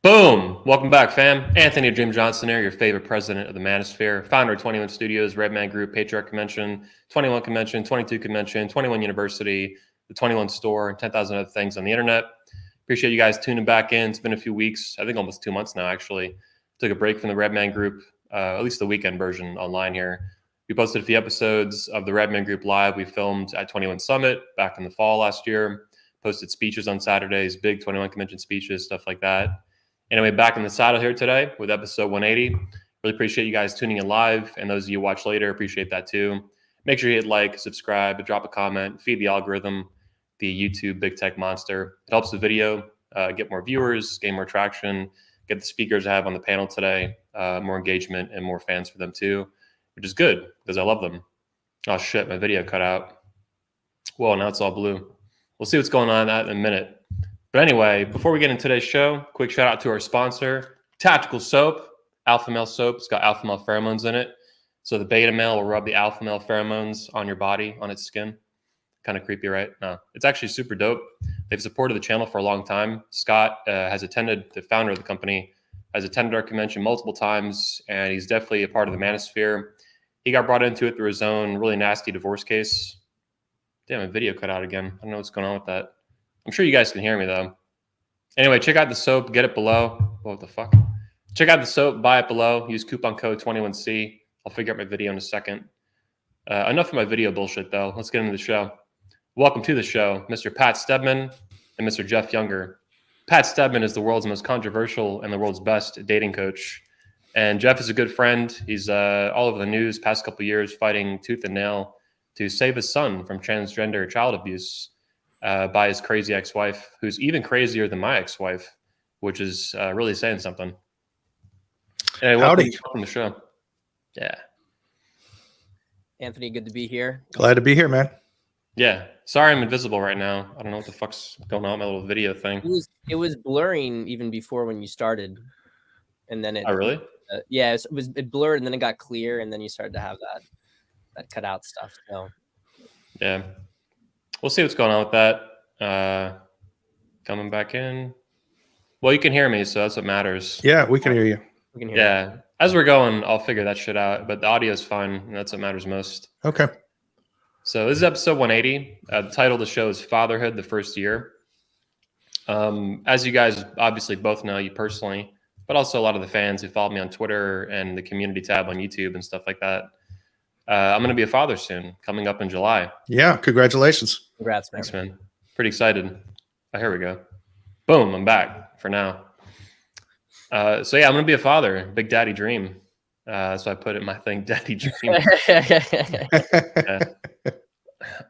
Boom! Welcome back, fam. Anthony Jim Johnson here, your favorite president of the Manosphere, founder of 21 Studios, Redman Group, Patriarch Convention, 21 Convention, 22 Convention, 21 University, the 21 Store, and 10,000 other things on the internet. Appreciate you guys tuning back in. It's been a few weeks, I think almost 2 months now, actually. Took a break from the Redman Group, at least the weekend version online here. We posted a few episodes of the Redman Group live we filmed at 21 Summit back in the fall last year. Posted speeches on Saturdays, big 21 Convention speeches, stuff like that. Anyway, back in the saddle here today with episode 180. Really appreciate you guys tuning in live, and those of you who watch later, appreciate that too. Make sure you hit like, subscribe, drop a comment, feed the algorithm, the YouTube big tech monster. It helps the video get more viewers, gain more traction, get the speakers I have on the panel today, more engagement and more fans for them too, which is good because I love them. Oh shit, my video cut out. Well, now it's all blue. We'll see what's going on in that in a minute. But anyway, before we get into today's show, quick shout out to our sponsor, Tactical Soap, Alpha Male Soap. It's got alpha male pheromones in it. So the beta male will rub the alpha male pheromones on your body, on its skin. Kind of creepy, right? No, it's actually super dope. They've supported the channel for a long time. Scott the founder of the company, has attended our convention multiple times, and he's definitely a part of the Manosphere. He got brought into it through his own really nasty divorce case. Damn, my video cut out again. I don't know what's going on with that. I'm sure you guys can hear me though. Anyway, check out the soap. Get it below. What the fuck? Check out the soap. Buy it below. Use coupon code 21C. I'll figure out my video in a second. Enough of my video bullshit though. Let's get into the show. Welcome to the show, Mr. Pat Stedman and Mr. Jeff Younger. Pat Stedman is the world's most controversial and the world's best dating coach. And Jeff is a good friend. He's all over the news past couple of years fighting tooth and nail to save his son from transgender child abuse. By his crazy ex-wife, who's even crazier than my ex-wife, which is really saying something. Hey, welcome to the show. Yeah. Anthony, good to be here. Glad to be here, man. Yeah. Sorry I'm invisible right now. I don't know what the fuck's going on with my little video thing. It was blurring even before when you started. And then it... Oh, really? Yeah, it blurred and then it got clear and then you started to have that cut out stuff. So. Yeah. We'll see what's going on with that. Coming back in. Well, you can hear me, so that's what matters. Yeah, we can hear you. We can hear you. As we're going, I'll figure that shit out, but the audio is fine, and that's what matters most. Okay. So this is episode 180. The title of the show is Fatherhood, the First Year. As you guys obviously both know, you personally, but also a lot of the fans who follow me on Twitter and the community tab on YouTube and stuff like that. I'm going to be a father soon, coming up in July. Yeah, congratulations. Congrats, man. Thanks, man. Pretty excited. Oh, here we go. Boom, I'm back for now. So yeah, I'm going to be a father. Big daddy dream. So I put it in my thing, daddy dream.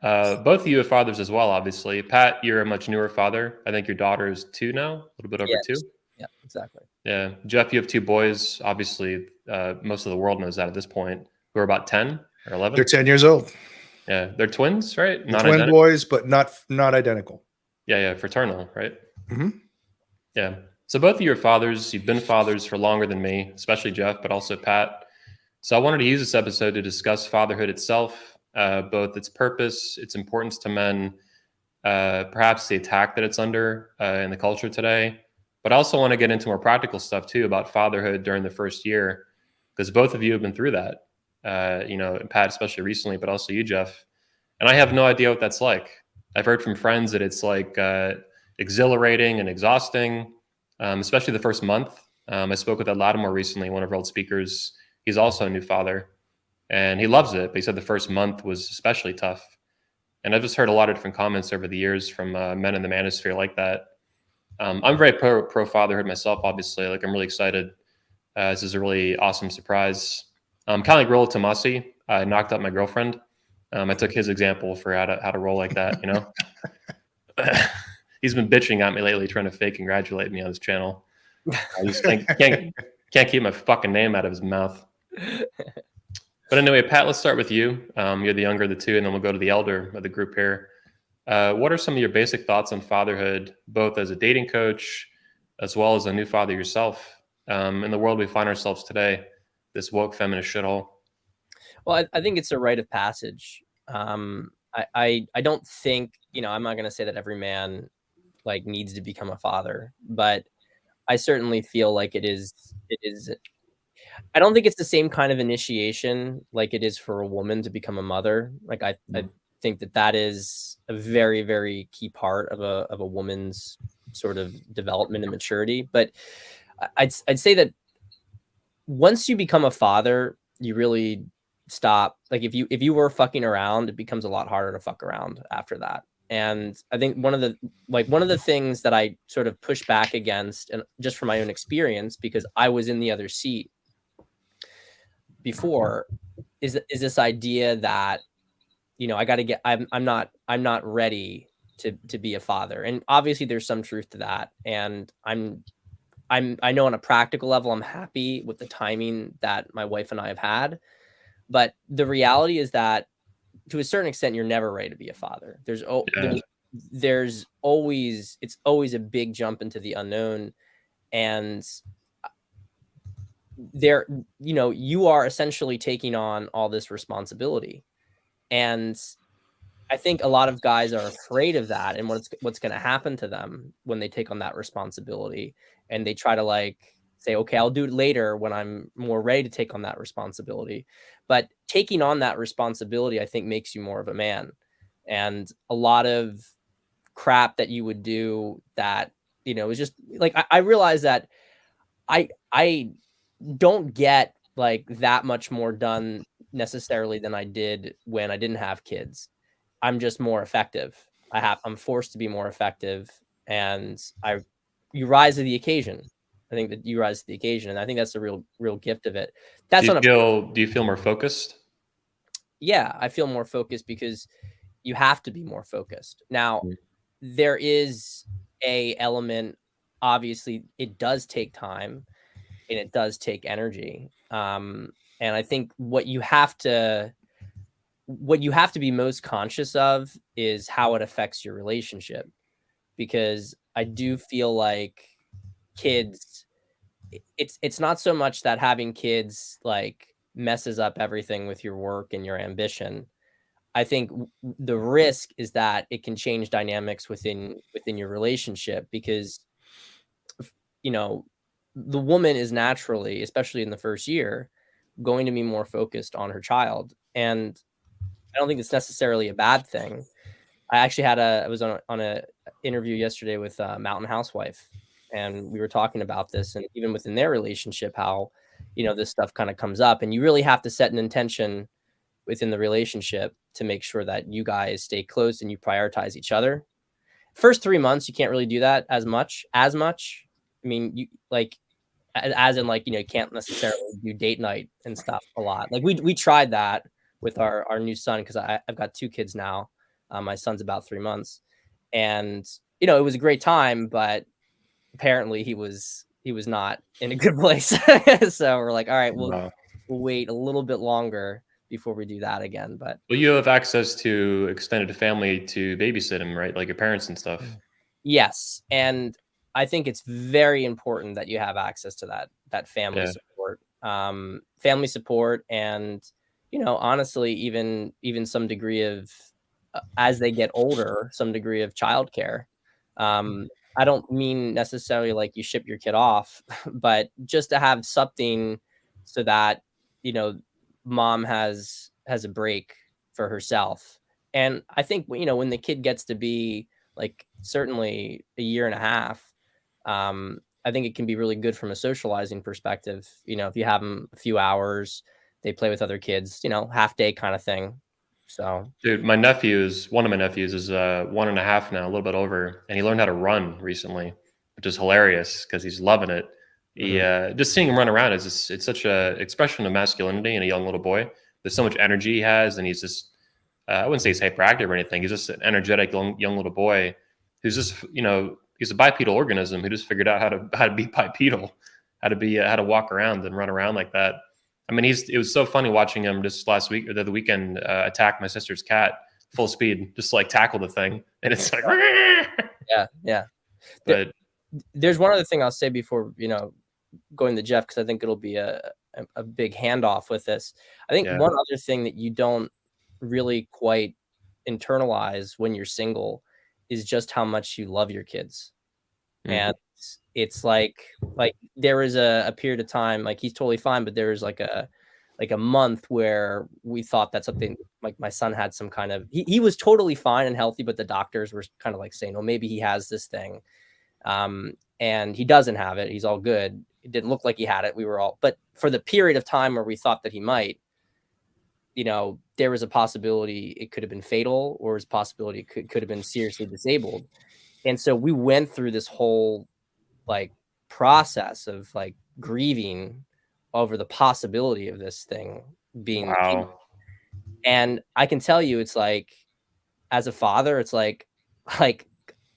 Both of you are fathers as well, obviously. Pat, you're a much newer father. I think your daughter is 2 now, a little bit over 2. Yeah, exactly. Yeah. Jeff, you have 2 boys. Obviously, most of the world knows that at this point. Who are about 10 or 11? They're 10 years old. Yeah, they're twins, right? Not twin identical. Boys, but not identical. Yeah, fraternal, right? Mm-hmm. Yeah. So both of you are fathers. You've been fathers for longer than me, especially Jeff, but also Pat. So I wanted to use this episode to discuss fatherhood itself, both its purpose, its importance to men, perhaps the attack that it's under in the culture today. But I also want to get into more practical stuff too about fatherhood during the first year, because both of you have been through that. Pat, especially recently, but also you, Jeff. And I have no idea what that's like. I've heard from friends that it's like exhilarating and exhausting, especially the first month. I spoke with Ed Lattimore recently, one of our old speakers. He's also a new father, and he loves it. But he said the first month was especially tough. And I've just heard a lot of different comments over the years from men in the manosphere like that. I'm very pro fatherhood myself, obviously. Like, I'm really excited. This is a really awesome surprise. Kind of like Rollo Tomasi. I knocked up my girlfriend. I took his example for how to roll like that, you know. He's been bitching at me lately, trying to fake congratulate me on his channel. I just can't keep my fucking name out of his mouth. But anyway, Pat, let's start with you. You're the younger of the 2, and then we'll go to the elder of the group here. What are some of your basic thoughts on fatherhood, both as a dating coach, as well as a new father yourself, in the world we find ourselves today? This woke feminist shithole? Well, I think it's a rite of passage. I don't think, I'm not going to say that every man like needs to become a father, but I certainly feel like it is. I don't think it's the same kind of initiation like it is for a woman to become a mother. Like I think that is a very, very key part of a woman's sort of development and maturity. But I'd say that once you become a father, you really stop. Like if you were fucking around, it becomes a lot harder to fuck around after that. And I think one of the things that I sort of push back against, and just from my own experience, because I was in the other seat before, is this idea that, you know, I'm not ready to be a father. And obviously there's some truth to that. And I know on a practical level, I'm happy with the timing that my wife and I have had. But the reality is that to a certain extent, you're never ready to be a father. There's always, it's always a big jump into the unknown. And there, you know, you are essentially taking on all this responsibility. And I think a lot of guys are afraid of that and what's going to happen to them when they take on that responsibility, and they try to like say, okay, I'll do it later when I'm more ready to take on that responsibility. But taking on that responsibility, I think, makes you more of a man. And a lot of crap that you would do that, you know, is just like, I realize that I don't get like that much more done necessarily than I did when I didn't have kids. I'm just more effective. I'm forced to be more effective, and you rise to the occasion. I think that you rise to the occasion, and I think that's the real gift of it. That's do you feel more focused? Yeah, I feel more focused because you have to be more focused. Now, there is a element, obviously it does take time and it does take energy. And I think what you have to be most conscious of is how it affects your relationship, because I do feel like kids, it's not so much that having kids like messes up everything with your work and your ambition. I think the risk is that it can change dynamics within your relationship, because, you know, the woman is naturally, especially in the first year, going to be more focused on her child. And I don't think it's necessarily a bad thing. I was on a interview yesterday with a Mountain Housewife, and we were talking about this, and even within their relationship, how, you know, this stuff kind of comes up, and you really have to set an intention within the relationship to make sure that you guys stay close and you prioritize each other. First 3 months, you can't really do that as much. I mean, you like, as in like, you know, you can't necessarily do date night and stuff a lot. Like we tried that with our new son, because I've got 2 kids now. My son's about 3 months, and, you know, it was a great time, but apparently he was not in a good place. So we're like, all right, we'll wait a little bit longer before we do that again. But Well, you have access to extended family to babysit him, right? Like your parents and stuff. yes, and I think it's very important that you have access to that family support, family support, and, you know, honestly, even some degree of, as they get older, some degree of childcare. I don't mean necessarily like you ship your kid off, but just to have something so that, you know, mom has a break for herself. And I think, you know, when the kid gets to be like certainly a year and a half, I think it can be really good from a socializing perspective. You know, if you have them a few hours, they play with other kids, you know, half day kind of thing. So, Dude, one of my nephews is 1.5 now, a little bit over, and he learned how to run recently, which is hilarious because he's loving it. He just seeing him run around is just, it's such a expression of masculinity in a young little boy. There's so much energy he has, and he's just I wouldn't say he's hyperactive or anything. He's just an energetic young little boy who's just, you know, he's a bipedal organism who just figured out how to be bipedal, how to walk around and run around like that. I mean, it was so funny watching him just last week or the other weekend attack my sister's cat full speed, just like tackle the thing, and it's like, yeah. But There's one other thing I'll say before, you know, going to Jeff, because I think it'll be a big handoff with this. I think one other thing that you don't really quite internalize when you're single is just how much you love your kids. And it's like there was a period of time, like he's totally fine, but there was like a month where we thought that something, like my son had some kind of, he was totally fine and healthy, but the doctors were kind of like saying, well, maybe he has this thing. And he doesn't have it. He's all good. It didn't look like he had it. But for the period of time where we thought that he might, there was a possibility it could have been fatal, or was a possibility it could have been seriously disabled. And so we went through this whole like process of like grieving over the possibility of this thing being the case. Wow. And I can tell you, it's like, as a father, it's like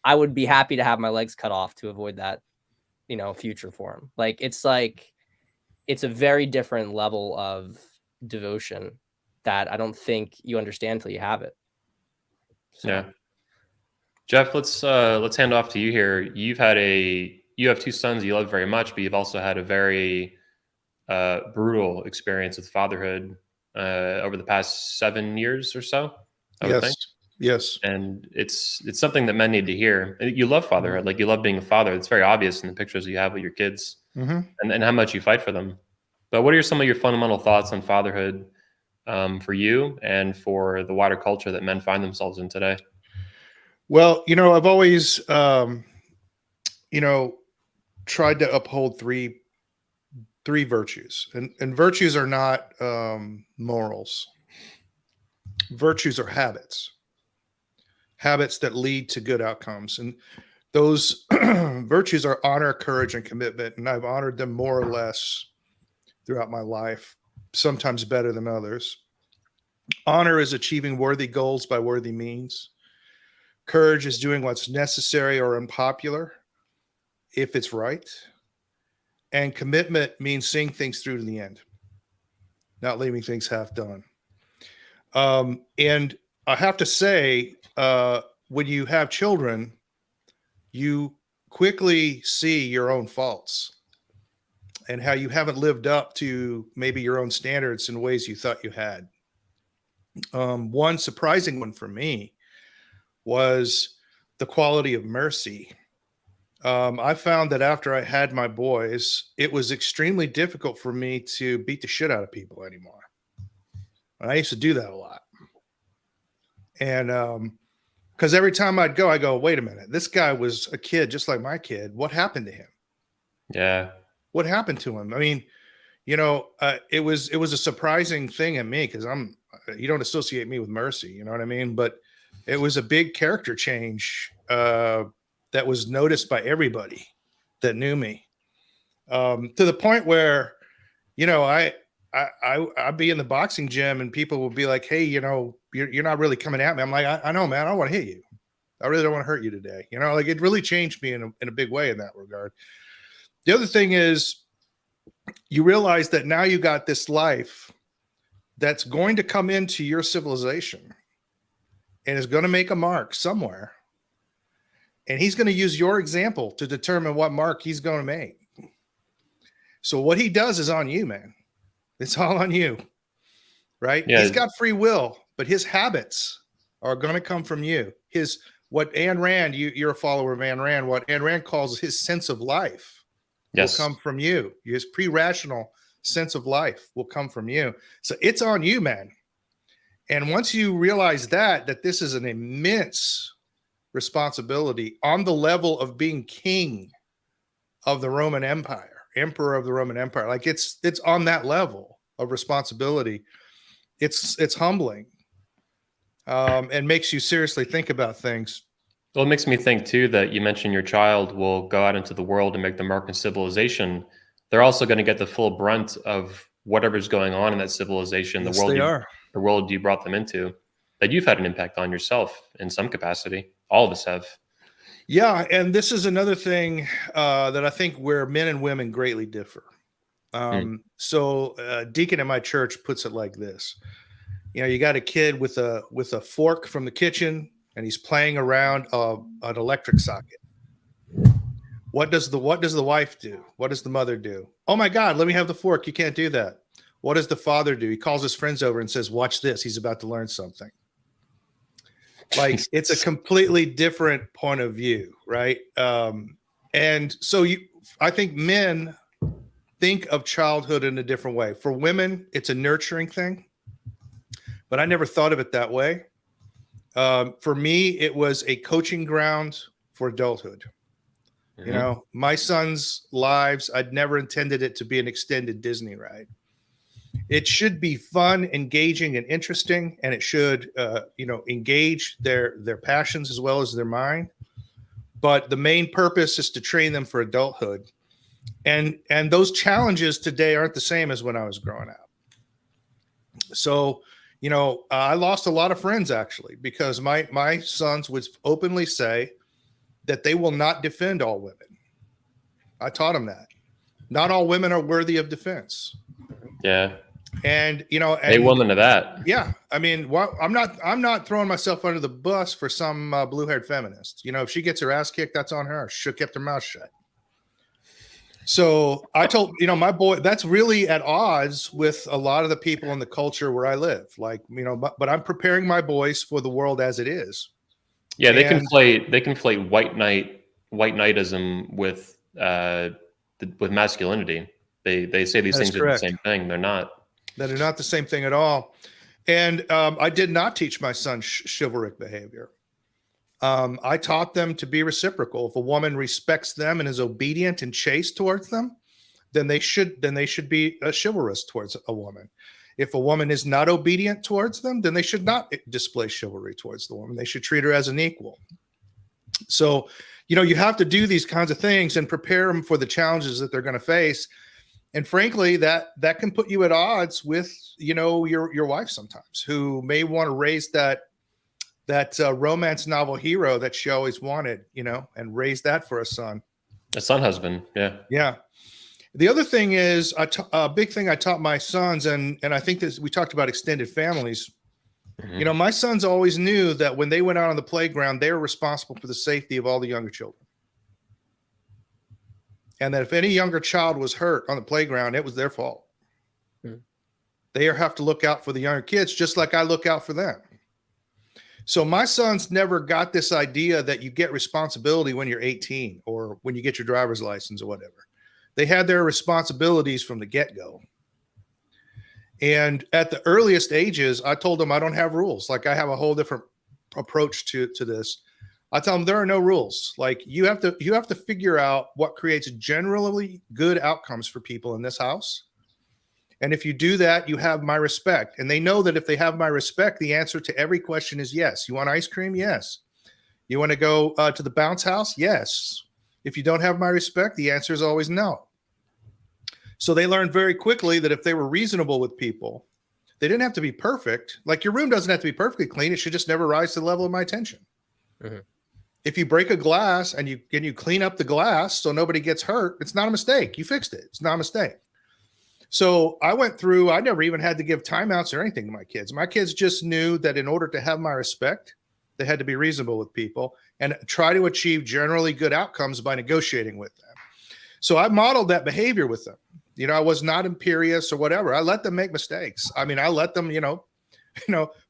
I would be happy to have my legs cut off to avoid that, future for him. Like, it's a very different level of devotion that I don't think you understand till you have it. So. Yeah. Jeff, let's hand off to you here. You have two sons you love very much, but you've also had a very brutal experience with fatherhood over the past 7 years or so, I would think. Yes. And it's something that men need to hear. You love fatherhood, like you love being a father. It's very obvious in the pictures you have with your kids, and how much you fight for them. But what are some of your fundamental thoughts on fatherhood for you and for the wider culture that men find themselves in today? Well, I've always, tried to uphold three virtues, and virtues are not morals. Virtues are habits that lead to good outcomes. And those virtues are honor, courage, and commitment. And I've honored them more or less throughout my life, sometimes better than others. Honor is achieving worthy goals by worthy means. Courage is doing what's necessary or unpopular if it's right. And commitment means seeing things through to the end, not leaving things half done. And I have to say, when you have children, you quickly see your own faults and how you haven't lived up to maybe your own standards in ways you thought you had. One surprising one for me was the quality of mercy. I found that after I had my boys, it was extremely difficult for me to beat the shit out of people anymore. And I used to do that a lot. And because every time I go, wait a minute, this guy was a kid just like my kid. What happened to him? Yeah. What happened to him? I mean, it was a surprising thing in me because you don't associate me with mercy, you know what I mean? But it was a big character change that was noticed by everybody that knew me, to the point where, I'd be in the boxing gym and people would be like, hey, you're not really coming at me. I'm like, I know, man, I don't want to hit you. I really don't want to hurt you today. Like it really changed me in a big way in that regard. The other thing is you realize that now you got this life that's going to come into your civilization and is going to make a mark somewhere. And he's going to use your example to determine what mark he's going to make. So what he does is on you, man. It's all on you, right? Yeah. He's got free will, but his habits are going to come from you. What Ayn Rand, you're a follower of Ayn Rand, what Ayn Rand calls his sense of life will come from you. His pre-rational sense of life will come from you. So it's on you, man. And once you realize that this is an immense responsibility on the level of being king of the Roman Empire, emperor of the Roman Empire, like it's on that level of responsibility. It's humbling, and makes you seriously think about things. Well, it makes me think too that you mentioned your child will go out into the world and make the mark in civilization. They're also going to get the full brunt of whatever's going on in that civilization, Yes, the world you brought them into, that you've had an impact on yourself in some capacity. All of us have. Yeah, and this is another thing that I think where men and women greatly differ. So Deacon in my church puts it like this. You got a kid with a fork from the kitchen, and he's playing around an electric socket. What does the wife do? What does the mother do? Oh my God, let me have the fork. You can't do that. What does the father do? He calls his friends over and says, watch this. He's about to learn something. Like it's a completely different point of view, right? And so I think men think of childhood in a different way. For women, it's a nurturing thing, but I never thought of it that way. For me, it was a coaching ground for adulthood. You know, my son's lives, I'd never intended it to be an extended Disney ride. It should be fun, engaging, and interesting, and it should, engage their passions as well as their mind. But the main purpose is to train them for adulthood, and those challenges today aren't the same as when I was growing up. So, I lost a lot of friends actually because my sons would openly say that they will not defend all women. I taught them that not all women are worthy of defense. Yeah. And a woman to that. Yeah, I mean, I'm not throwing myself under the bus for some blue-haired feminist. If she gets her ass kicked, that's on her. She kept her mouth shut. So I told my boy, that's really at odds with a lot of the people in the culture where I live. Like, but I'm preparing my boys for the world as it is. Yeah, they conflate white knightism with masculinity. They say these things are the same thing. They're not. That are not the same thing at all. And I did not teach my son chivalric behavior. I taught them to be reciprocal. If a woman respects them and is obedient and chaste towards them, then they should be chivalrous towards a woman. If a woman is not obedient towards them, then they should not display chivalry towards the woman. They should treat her as an equal. So, you have to do these kinds of things and prepare them for the challenges that they're going to face. And frankly, that can put you at odds with, your wife sometimes, who may want to raise that romance novel hero that she always wanted, and raise that for a son. A son husband. Yeah. Yeah. The other thing is a big thing I taught my sons, and I think this, we talked about extended families. My sons always knew that when they went out on the playground, they were responsible for the safety of all the younger children. And that if any younger child was hurt on the playground, it was their fault. They have to look out for the younger kids, just like I look out for them. So my sons never got this idea that you get responsibility when you're 18 or when you get your driver's license or whatever. They had their responsibilities from the get-go. And at the earliest ages, I told them I don't have rules. Like, I have a whole different approach to this. I tell them there are no rules. Like, you have to figure out what creates generally good outcomes for people in this house. And if you do that, you have my respect. And they know that if they have my respect, the answer to every question is yes. You want ice cream? Yes. You want to go to the bounce house? Yes. If you don't have my respect, the answer is always no. So they learned very quickly that if they were reasonable with people, they didn't have to be perfect. Like, your room doesn't have to be perfectly clean. It should just never rise to the level of my attention. If you break a glass and you clean up the glass so nobody gets hurt, it's not a mistake. You fixed it. It's not a mistake. So I never even had to give timeouts or anything to my kids. My kids just knew that in order to have my respect, they had to be reasonable with people and try to achieve generally good outcomes by negotiating with them. So I modeled that behavior with them. I was not imperious or whatever. I let them make mistakes. I mean, I let them,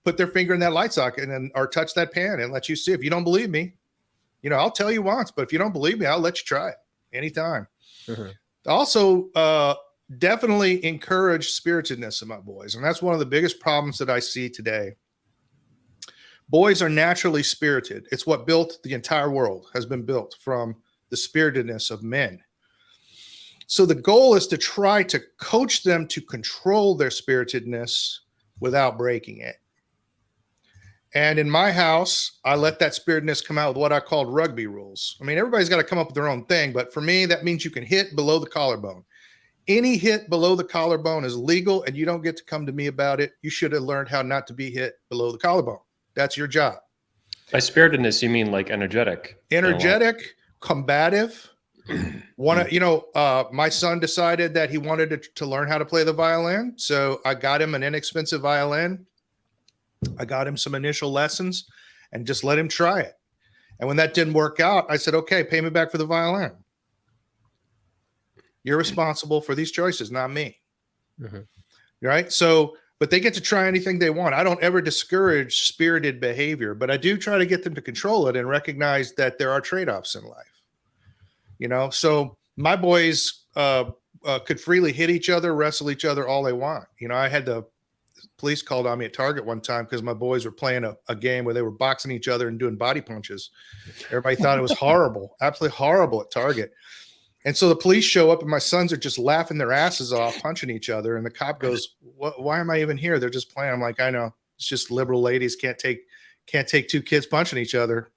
put their finger in that light socket or touch that pan and let you see. If you don't believe me, I'll tell you once, but if you don't believe me, I'll let you try it anytime. Also, definitely encourage spiritedness in my boys. And that's one of the biggest problems that I see today. Boys are naturally spirited. It's what built the entire world, has been built from the spiritedness of men. So the goal is to try to coach them to control their spiritedness without breaking it. And in my house, I let that spiritedness come out with what I called rugby rules. I mean, everybody's got to come up with their own thing, but for me, that means you can hit below the collarbone. Any hit below the collarbone is legal, and you don't get to come to me about it. You should have learned how not to be hit below the collarbone. That's your job. By spiritedness, you mean like energetic? Energetic, combative. My son decided that he wanted to learn how to play the violin. So I got him an inexpensive violin. I got him some initial lessons and just let him try it. And when that didn't work out, I said, okay, pay me back for the violin. You're responsible for these choices, not me. Right? So, but they get to try anything they want. I don't ever discourage spirited behavior, but I do try to get them to control it and recognize that there are trade-offs in life. you know. So my boys could freely hit each other, wrestle each other all they want. You know, I had the police called on me at Target one time because my boys were playing a game where they were boxing each other and doing body punches. Everybody thought it was horrible, absolutely horrible at Target. And so the police show up and my sons are just laughing their asses off, punching each other. And the cop goes, why am I even here? They're just playing. I'm like, I know, it's just liberal ladies can't take two kids punching each other.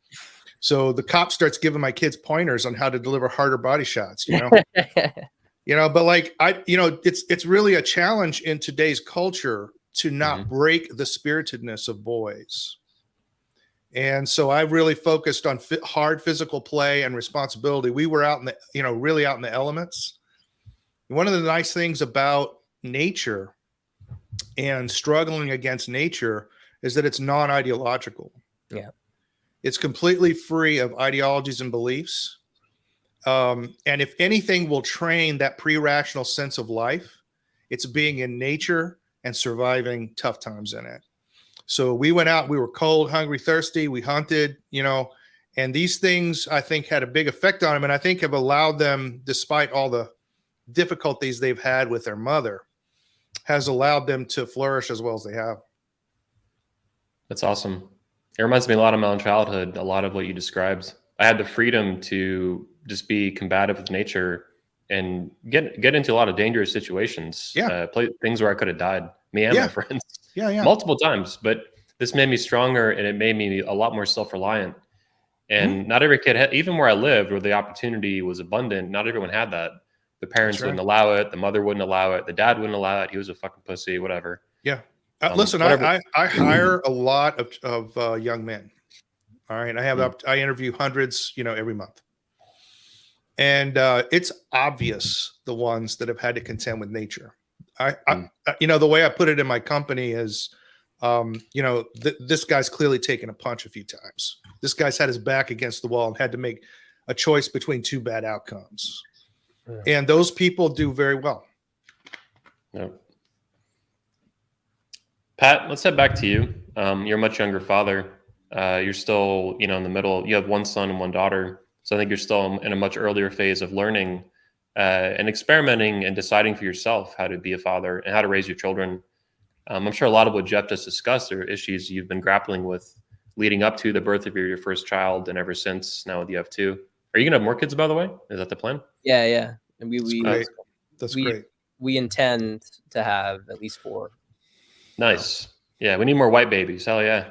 So the cop starts giving my kids pointers on how to deliver harder body shots, you know. You know, but like it's really a challenge in today's culture to not break the spiritedness of boys. And so I really focused on hard physical play and responsibility. We were out in the, really out in the elements. One of the nice things about nature and struggling against nature is that it's non-ideological. Yeah. It's completely free of ideologies and beliefs. And if anything will train that pre-rational sense of life, it's being in nature and surviving tough times in it. So we went out, we were cold, hungry, thirsty, we hunted, and these things I think had a big effect on them. And I think have allowed them, despite all the difficulties they've had with their mother, has allowed them to flourish as well as they have. That's awesome. It reminds me a lot of my own childhood, a lot of what you described. I had the freedom to just be combative with nature and get into a lot of dangerous situations. Play things where I could have died, me and my friends. Multiple times. But this made me stronger and it made me a lot more self-reliant. And not every kid had, even where I lived, where the opportunity was abundant, not everyone had that. The parents wouldn't allow it. The mother wouldn't allow it. The dad wouldn't allow it. He was a fucking pussy, whatever. Yeah. Listen, I hire a lot of young men. All right. I interview hundreds, every month. And it's obvious the ones that have had to contend with nature. The way I put it in my company is, this guy's clearly taken a punch a few times. This guy's had his back against the wall and had to make a choice between two bad outcomes. And those people do very well. Yep. Pat, let's head back to you. You're a much younger father. You're still, in the middle. You have one son and one daughter. So I think you're still in a much earlier phase of learning and experimenting and deciding for yourself how to be a father and how to raise your children. I'm sure a lot of what Jeff just discussed are issues you've been grappling with leading up to the birth of your first child and ever since now you have two. Are you going to have more kids, by the way? Is that the plan? Yeah. And That's great. We intend to have at least 4. Nice. Yeah, we need more white babies. Hell yeah.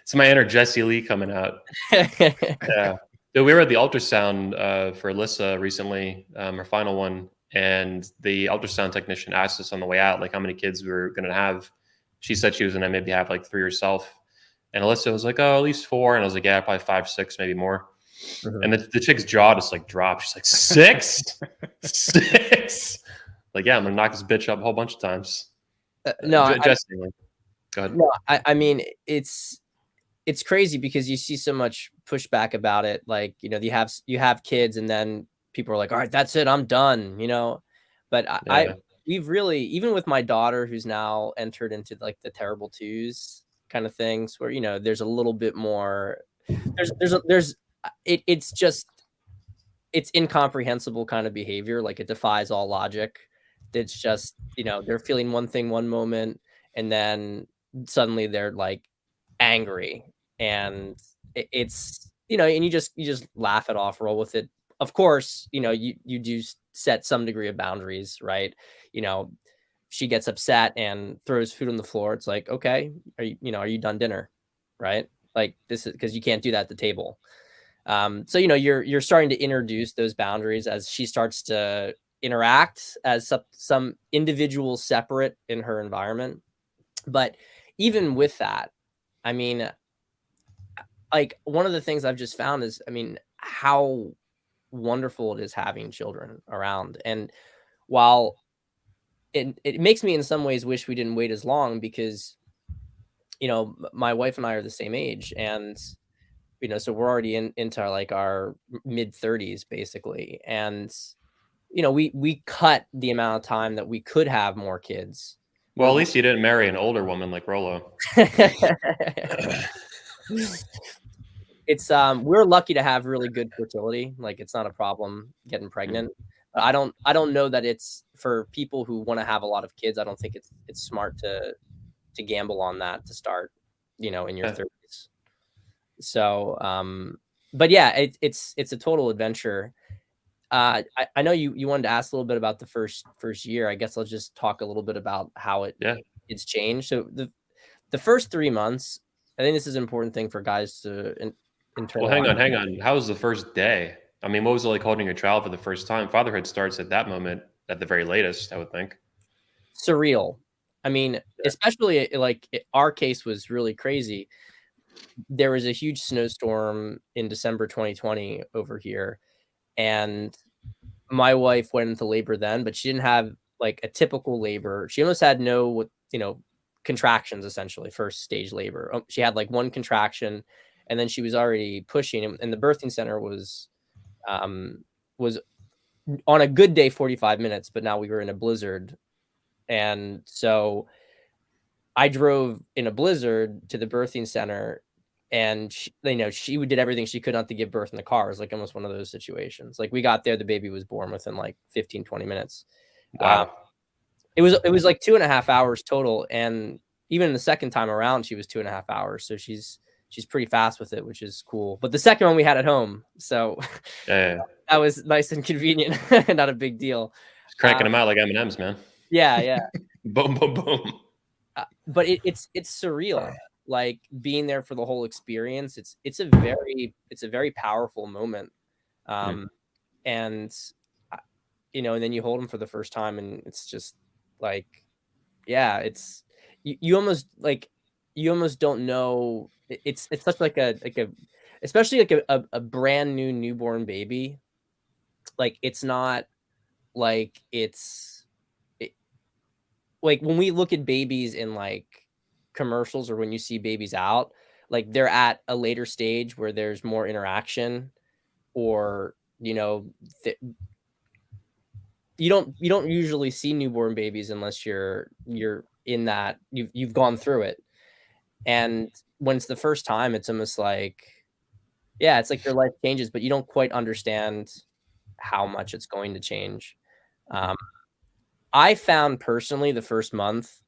It's my inner Jesse Lee coming out. Yeah. So we were at the ultrasound for Alyssa recently, her final one, and the ultrasound technician asked us on the way out, like how many kids we were going to have. She said she was going to maybe have like 3 herself. And Alyssa was like, oh, at least 4. And I was like, yeah, probably 5, 6, maybe more. And the chick's jaw just like dropped. She's like, 6? 6? Like, yeah, I'm going to knock this bitch up a whole bunch of times. Jesse, go ahead. No, I mean, it's crazy because you see so much pushback about it. Like, you have kids and then people are like, all right, that's it, I'm done, But we've really, even with my daughter who's now entered into like the terrible 2s kind of things where, there's a little bit more, it's incomprehensible kind of behavior. Like it defies all logic. It's just, they're feeling one thing one moment and then suddenly they're like angry and it's, and you just laugh it off, roll with it. Of course, you do set some degree of boundaries, right? She gets upset and throws food on the floor. It's like, okay, are you done dinner? Right? Like this is because you can't do that at the table. So, you're starting to introduce those boundaries as she starts to interact as some individual separate in her environment. But even with that, I mean, like one of the things I've just found is, how wonderful it is having children around. And while it makes me in some ways wish we didn't wait as long because, my wife and I are the same age and, so we're already into our mid 30s basically. And, we cut the amount of time that we could have more kids. Well, at least you didn't marry an older woman like Rolo. it's we're lucky to have really good fertility. Like it's not a problem getting pregnant. But I don't know that it's for people who want to have a lot of kids. I don't think it's smart to gamble on that to start, in your 30s. So but yeah, it's a total adventure. I know you wanted to ask a little bit about the first year. I guess I'll just talk a little bit about how it's changed. So the first 3 months, I think this is an important thing for guys to internalize. Well, hang on. How was the first day? I mean, what was it like holding your child for the first time? Fatherhood starts at that moment, at the very latest, I would think. Surreal. I mean, especially like our case was really crazy. There was a huge snowstorm in December 2020 over here, and my wife went into labor then, but she didn't have like a typical labor. She almost had no, contractions, essentially, first stage labor. She had like one contraction, and then she was already pushing, and the birthing center was on a good day 45 minutes, but now we were in a blizzard. And so I drove in a blizzard to the birthing center, and she did everything she could not to give birth in the car. It was like almost one of those situations. Like we got there, the baby was born within like 15, 20 minutes. Wow. It was like 2.5 hours total. And even the second time around, she was 2.5 hours. So she's pretty fast with it, which is cool. But the second one we had at home. So Yeah. that was nice and convenient. Not a big deal. Just cranking them out like M&M's, man. Yeah. Boom, boom, boom. But it's surreal, like being there for the whole experience. It's a very powerful moment. And and then you hold them for the first time, and it's just like, yeah, it's you almost don't know. It's such like a especially like a brand new newborn baby. Like it's not like like when we look at babies in like commercials, or when you see babies out, like they're at a later stage where there's more interaction, or you don't usually see newborn babies unless you're in that you've gone through it. And when it's the first time, it's almost like, yeah, it's like your life changes, but you don't quite understand how much it's going to change. I found personally the first month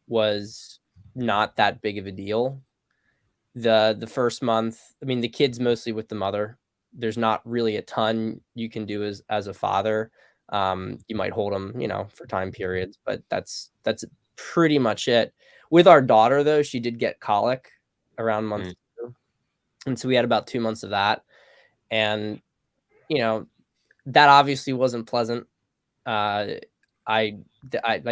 was not that big of a deal. The first month, I mean, the kid's mostly with the mother. There's not really a ton you can do as a father. You might hold them, for time periods, but that's pretty much it. With our daughter, though, she did get colic around month 2, and so we had about 2 months of that, and that obviously wasn't pleasant. I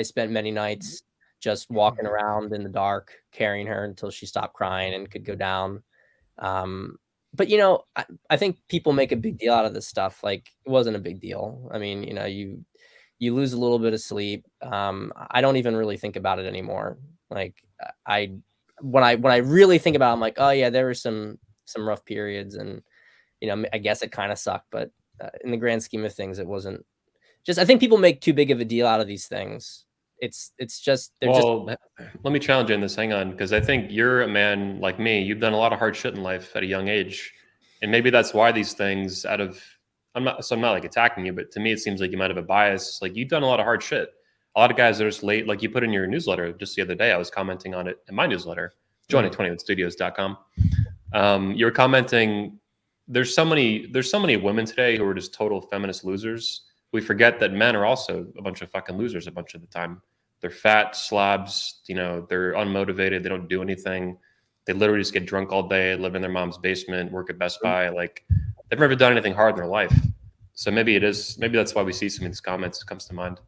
spent many nights just walking around in the dark, carrying her until she stopped crying and could go down. But I think people make a big deal out of this stuff. Like it wasn't a big deal. I mean, you lose a little bit of sleep. I don't even really think about it anymore. Like when I really think about it, I'm like, oh yeah, there were some rough periods, and I guess it kind of sucked, but in the grand scheme of things, it wasn't. Just I think people make too big of a deal out of these things. It's just let me challenge you in this. Hang on, because I think you're a man like me. You've done a lot of hard shit in life at a young age, and maybe that's why these things. I'm not like attacking you, but to me it seems like you might have a bias. Like you've done a lot of hard shit. A lot of guys are just late. Like you put in your newsletter just the other day. I was commenting on it in my newsletter, joining21studios.com. You were commenting. There's so many women today who are just total feminist losers. We forget that men are also a bunch of fucking losers a bunch of the time. They're fat slobs, they're unmotivated. They don't do anything. They literally just get drunk all day, live in their mom's basement, work at Best Buy. Like they've never done anything hard in their life. So maybe that's why we see some of these comments. It comes to mind.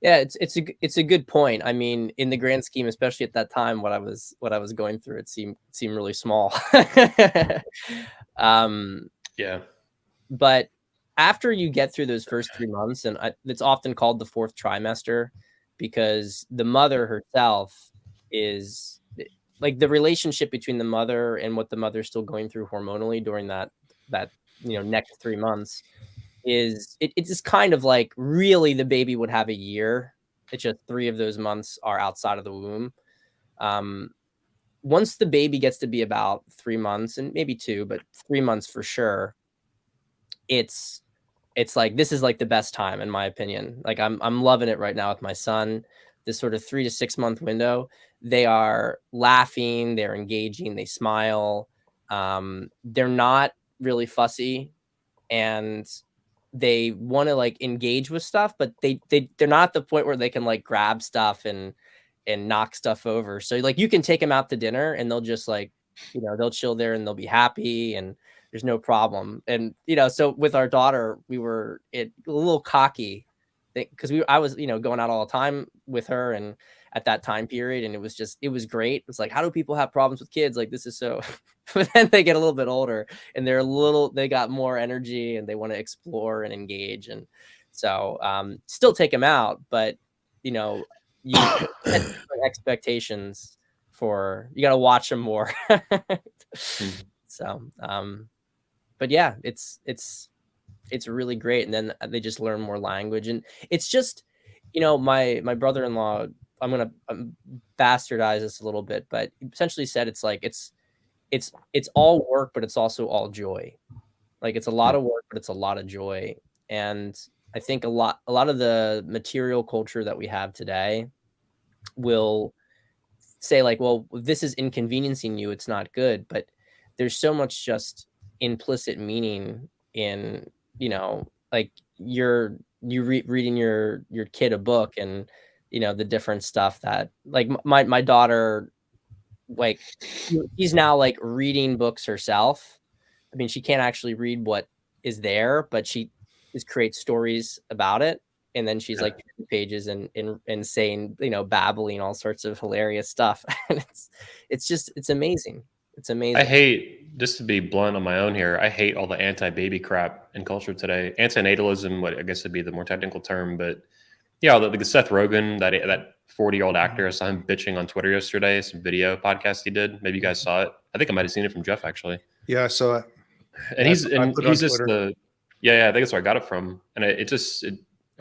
Yeah, it's a good point. I mean, in the grand scheme, especially at that time, what I was going through, it seemed really small. Yeah. But after you get through those first 3 months, and it's often called the 4th trimester, because the mother herself is like the relationship between the mother and what the mother's still going through hormonally during that next 3 months is it's just kind of like really the baby would have a year. It's just 3 of those months are outside of the womb. once the baby gets to be about 3 months, and maybe 2, but 3 months for sure, it's like, this is like the best time in my opinion. Like I'm loving it right now with my son. This sort of 3 to 6 month window, they are laughing, they're engaging, they smile. They're not really fussy, and they want to like engage with stuff, but they're not at the point where they can like grab stuff and knock stuff over. So like you can take them out to dinner and they'll just like, they'll chill there and they'll be happy and there's no problem. And so with our daughter, we were a little cocky because I was going out all the time with her and at that time period, and it was great. It's like, how do people have problems with kids? Like, this is so. But then they get a little bit older and they got more energy and they want to explore and engage. And so still take them out, but you set expectations you got to watch them more. So but yeah, it's really great. And then they just learn more language, and it's just my brother-in-law, I'm gonna bastardize this a little bit, but he essentially said it's like it's all work, but it's also all joy. Like it's a lot of work, but it's a lot of joy. And I think a lot of the material culture that we have today will say like, well, this is inconveniencing you, it's not good. But there's so much just implicit meaning in, like reading your kid a book, and the different stuff that like my daughter, like she's now like reading books herself. I mean, she can't actually read what is there, but she just creates stories about it. And then she's like pages and saying, babbling all sorts of hilarious stuff. And it's amazing. It's amazing. I hate, just to be blunt on my own here, I hate all the anti-baby crap in culture today. Antinatalism, what I guess would be the more technical term, but yeah, the Seth Rogen, that 40-year-old actor, I saw him bitching on Twitter yesterday, some video podcast he did. Maybe you guys saw it. I think I might have seen it from Jeff actually. Yeah, I saw it. And he's just Twitter. I think that's where I got it from. And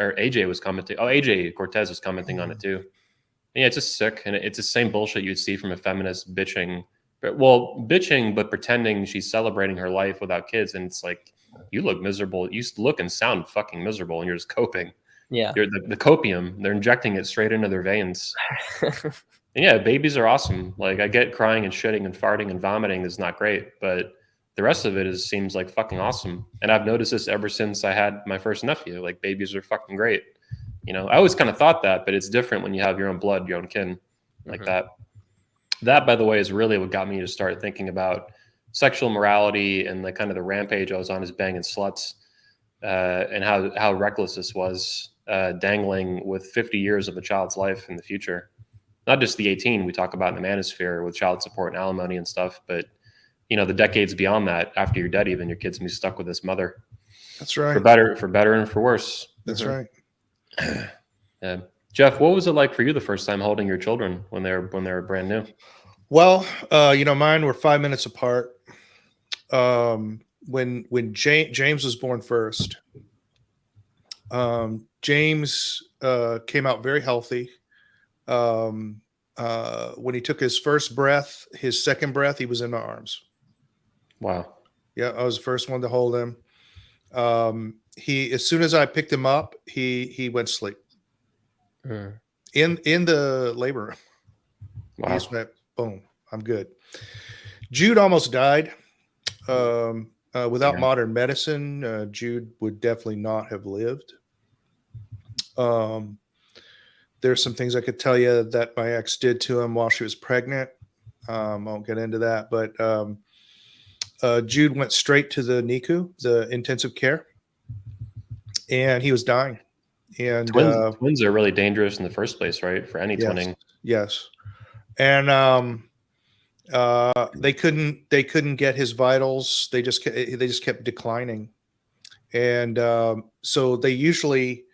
or AJ was commenting. Oh, AJ Cortez was commenting on it too. And yeah, it's just sick, and it's the same bullshit you'd see from a feminist bitching, but pretending she's celebrating her life without kids. And it's like, you look miserable. You look and sound fucking miserable, and you're just coping. Yeah, you're the copium. They're injecting it straight into their veins. And yeah, babies are awesome. Like, I get crying and shitting and farting and vomiting is not great, but the rest of it seems like fucking awesome. And I've noticed this ever since I had my first nephew. Like, babies are fucking great. I always kind of thought that, but it's different when you have your own blood, your own kin, like that. That, by the way, is really what got me to start thinking about sexual morality and the kind of the rampage I was on, is banging sluts, and how reckless this was, dangling with 50 years of a child's life in the future. Not just the 18 we talk about in the manosphere with child support and alimony and stuff, but the decades beyond that, after you're dead, even your kid's gonna be stuck with this mother. That's right. For better and for worse. That's right. Yeah. Jeff, what was it like for you the first time holding your children when they were brand new? Well, mine were 5 minutes apart. When James was born first, James came out very healthy. When he took his first breath, his second breath, he was in my arms. Wow. Yeah, I was the first one to hold him. As soon as I picked him up, he went to sleep in the labor room. Wow. He just went, boom, I'm good. Jude almost died. Without modern medicine, Jude would definitely not have lived. There's some things I could tell you that my ex did to him while she was pregnant. I won't get into that, but Jude went straight to the NICU, the intensive care, and he was dying. And twins are really dangerous in the first place, right? For any twinning. Yes. And they couldn't get his vitals. They just kept declining. And so they usually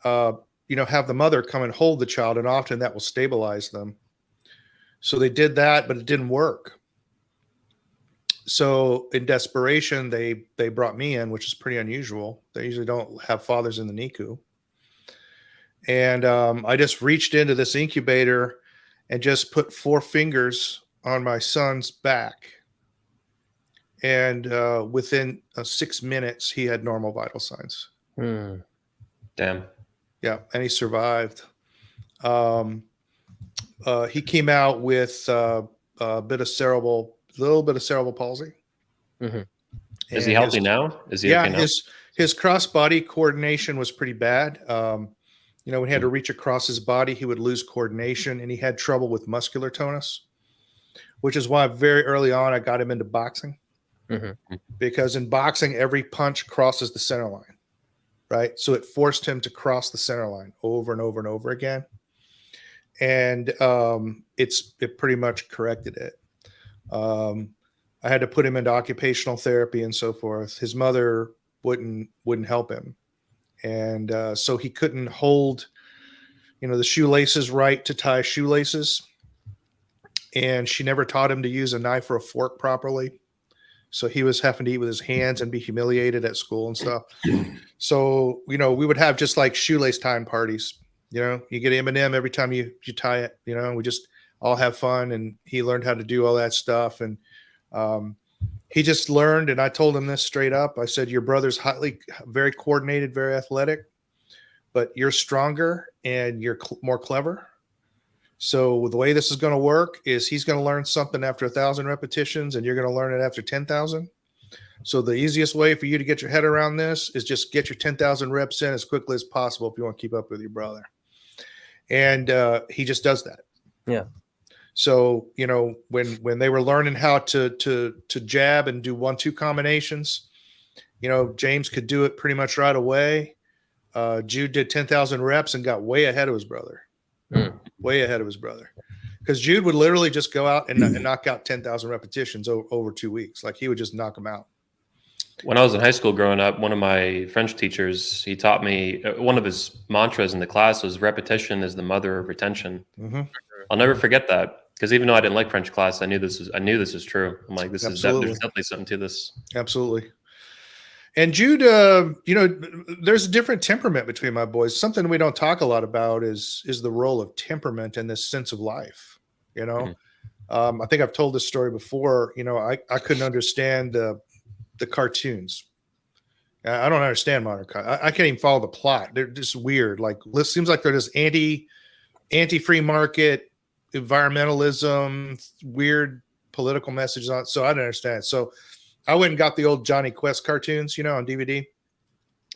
have the mother come and hold the child, and often that will stabilize them. So they did that, but it didn't work. So in desperation, they brought me in, which is pretty unusual. They usually don't have fathers in the NICU. And I just reached into this incubator and just put 4 fingers on my son's back, and within 6 minutes, he had normal vital signs. Damn. Yeah, and he survived. He came out with a little bit of cerebral palsy. Is he healthy now? Is he yeah, okay now? his cross body coordination was pretty bad. When he had to reach across his body, he would lose coordination, and he had trouble with muscular tonus, which is why very early on I got him into boxing. Because in boxing, every punch crosses the center line, right? So it forced him to cross the center line over and over and over again. And it pretty much corrected it. I had to put him into occupational therapy and so forth. His mother wouldn't help him. And so he couldn't hold, the shoelaces right to tie shoelaces. And she never taught him to use a knife or a fork properly. So he was having to eat with his hands and be humiliated at school and stuff. So, we would have just like shoelace tying parties. You get M&M every time you tie it, we just all have fun. And he learned how to do all that stuff. And he just learned. And I told him this straight up. I said, your brother's very coordinated, very athletic, but you're stronger and you're more clever. So the way this is going to work is he's going to learn something after 1,000 repetitions and you're going to learn it after 10,000. So the easiest way for you to get your head around this is just get your 10,000 reps in as quickly as possible if you want to keep up with your brother. And he just does that. Yeah. So, when they were learning how to jab and do 1-2 combinations, James could do it pretty much right away. Jude did 10,000 reps and got way ahead of his brother. Way ahead of his brother. Because Jude would literally just go out and knock out 10,000 repetitions over 2 weeks. Like he would just knock them out. When I was in high school growing up, one of my French teachers, he taught me, one of his mantras in the class was repetition is the mother of retention. I'll never forget that, because even though I didn't like French class, I knew this was true. I'm like, there's definitely something to this. Absolutely. And Jude, there's a different temperament between my boys. Something we don't talk a lot about is the role of temperament and this sense of life. I think I've told this story before. I couldn't understand the cartoons. I don't understand modern cartoons. I can't even follow the plot. They're just weird. Like, it seems like they're just anti-free market, environmentalism, weird political messages on it. So I didn't understand. So I went and got the old Johnny Quest cartoons, on DVD,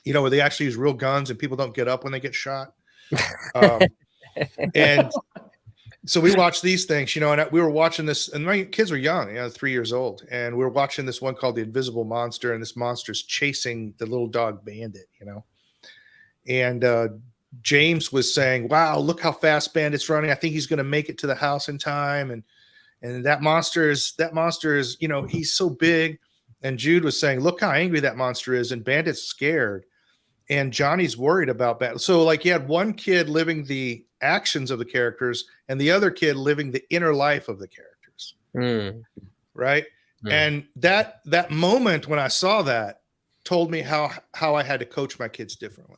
where they actually use real guns and people don't get up when they get shot. And so we watched these things, and we were watching this, and my kids were young, 3 years old. And we were watching this one called The Invisible Monster, and this monster's chasing the little dog Bandit, And James was saying, wow, look how fast Bandit's running. I think he's going to make it to the house in time. And that monster is, he's so big. And Jude was saying, look how angry that monster is. And Bandit's scared. And Johnny's worried about Bandit. So like you had one kid living the actions of the characters and the other kid living the inner life of the characters. Right. And that moment when I saw that told me how I had to coach my kids differently.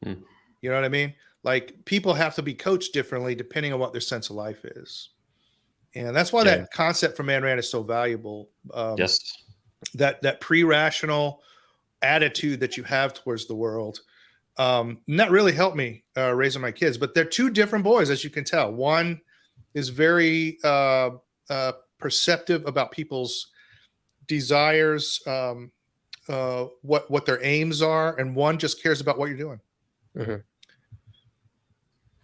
You know what I mean? Like, people have to be coached differently depending on what their sense of life is. And that's why that concept from Ayn Rand is so valuable. Yes. That pre-rational attitude that you have towards the world. And that really helped me raising my kids. But they're two different boys, as you can tell. One is very perceptive about people's desires, what their aims are, and one just cares about what you're doing.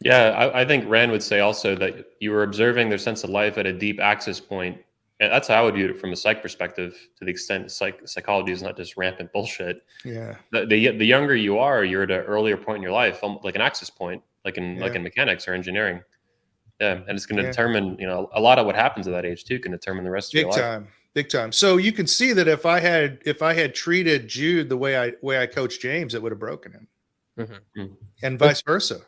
Yeah, I think Rand would say also that you were observing their sense of life at a deep access point. And that's how I would view it from a psych perspective, to the extent psychology is not just rampant bullshit. Yeah. The younger you are, you're at an earlier point in your life, like an access point, like in mechanics or engineering. Yeah, and it's going to determine, a lot of what happens at that age too can determine the rest of your life. Big time. So you can see that if I had treated Jude the way I coached James, it would have broken him, and vice versa.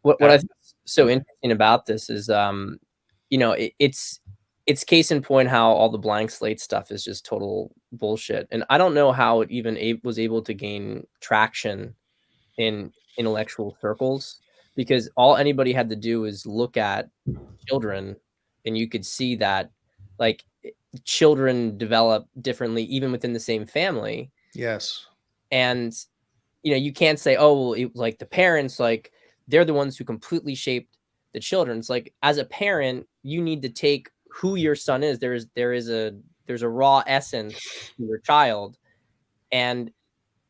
What I think is so interesting about this is, it's case in point how all the blank slate stuff is just total bullshit. And I don't know how it even was able to gain traction in intellectual circles, because all anybody had to do is look at children and you could see that like children develop differently even within the same family. Yes. And you can't say, oh, well, like the parents, like they're the ones who completely shaped the children. It's like, as a parent, you need to take who your son is. There's a raw essence to your child. And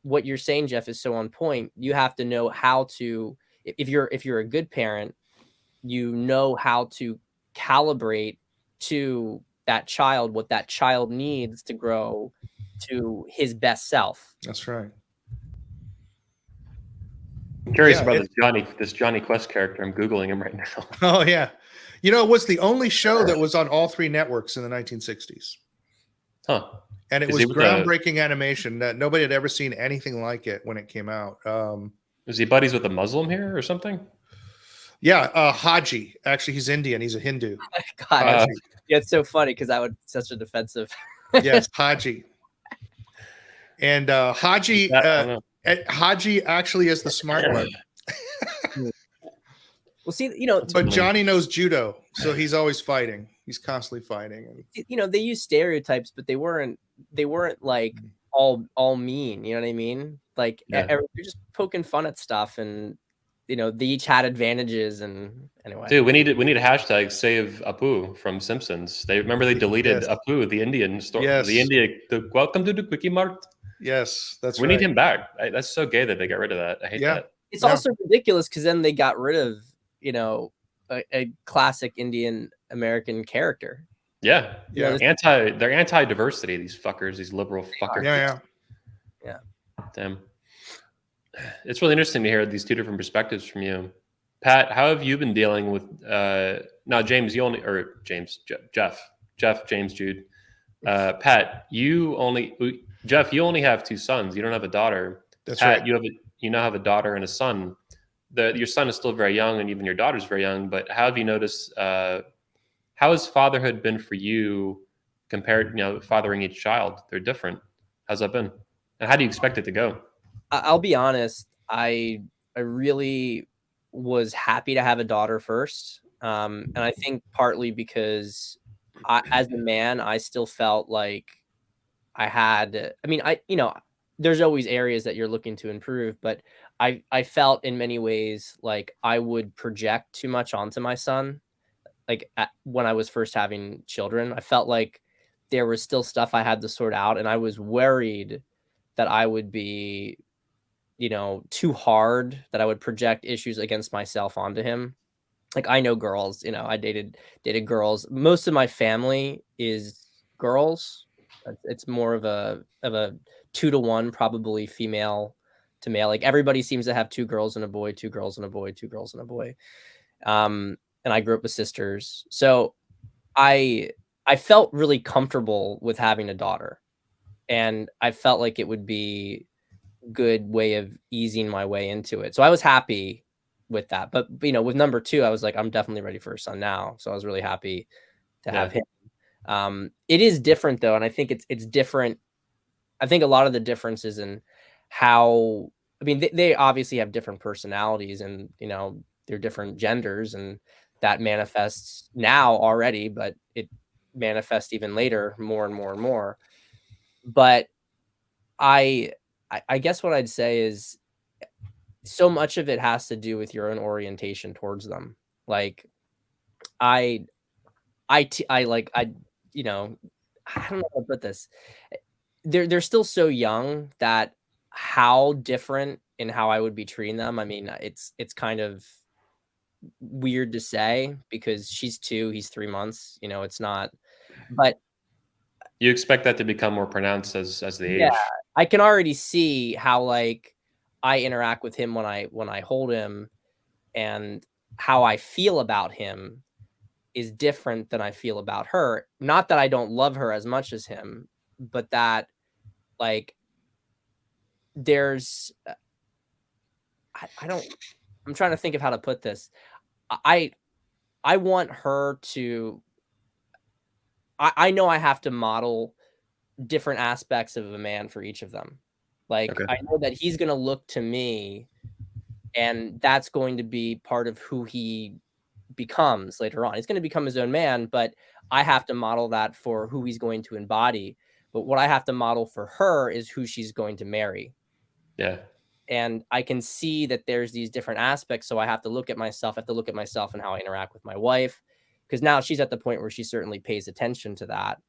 what you're saying, Jeff, is so on point. You have to know how to, if you're a good parent, you know how to calibrate to that child what that child needs to grow to his best self. That's right. I'm curious Yeah, about this Johnny Quest character. I'm Googling him right now. Oh yeah. It was the only show that was on all three networks in the 1960s. Huh. And it was groundbreaking animation that nobody had ever seen anything like it when it came out. Is he buddies with a Muslim here or something? Yeah, Haji. Actually, he's Indian. He's a Hindu. God, yeah, it's so funny because that would such a defensive. Yes, Haji. And Haji actually is the smart one. Well, see, but Johnny knows judo, so he's always fighting. He's constantly fighting. And they use stereotypes, but they weren't like all mean. You know what I mean? Like they're just poking fun at stuff, and they each had advantages. And anyway, dude, we need a hashtag save Apu from Simpsons. They deleted Apu, the Indian story. Yes. The welcome to the Quickie Mart. Yes, that's we need him back. That's so gay that they got rid of that. I hate that. It's also ridiculous because then they got rid of a classic Indian American character. Yeah. They're anti-diversity. These fuckers, these liberal fuckers. Yeah. Damn. It's really interesting to hear these two different perspectives from you. Pat, how have you been dealing with James, Jeff, James, Jude. Pat, you only have two sons. You don't have a daughter. That's Pat, right. You now have a daughter and a son. Your son is still very young, and even your daughter's very young. But how have you noticed? How has fatherhood been for you compared, fathering each child? They're different. How's that been? And how do you expect it to go? I'll be honest. I really was happy to have a daughter first, and I think partly because as a man, I still felt like I had. I mean, there's always areas that you're looking to improve, but I felt in many ways like I would project too much onto my son. Like when I was first having children, I felt like there was still stuff I had to sort out, and I was worried that I would be, too hard, that I would project issues against myself onto him. Like I know girls, I dated girls. Most of my family is girls. It's more of a 2-to-1, probably female to male. Like everybody seems to have 2 girls and a boy, 2 girls and a boy, 2 girls and a boy. And I grew up with sisters. So I felt really comfortable with having a daughter, and I felt like it would be a good way of easing my way into it. So I was happy with that. But, with number 2, I was like, I'm definitely ready for a son now. So I was really happy to have him. It is different though. And I think it's different. I think a lot of the differences in how, they obviously have different personalities, and, they're different genders, and that manifests now already, but it manifests even later more and more and more. But I guess what I'd say is so much of it has to do with your own orientation towards them. Like I don't know how to put this. They're still so young that how different in how I would be treating them. It's kind of weird to say because she's 2, he's 3 months. It's not, but you expect that to become more pronounced as the age. I can already see how like I interact with him when I hold him, and how I feel about him is different than I feel about her. Not that I don't love her as much as him, but that like there's I'm trying to think of how to put this. I want her to I know I have to model different aspects of a man for each of them. Like I know that he's going to look to me, and that's going to be part of who he becomes later on. He's going to become his own man, but I have to model that for who he's going to embody. But what I have to model for her is who she's going to marry. Yeah. And I can see that there's these different aspects. So I have to look at myself, and how I interact with my wife, because now she's at the point where she certainly pays attention to that.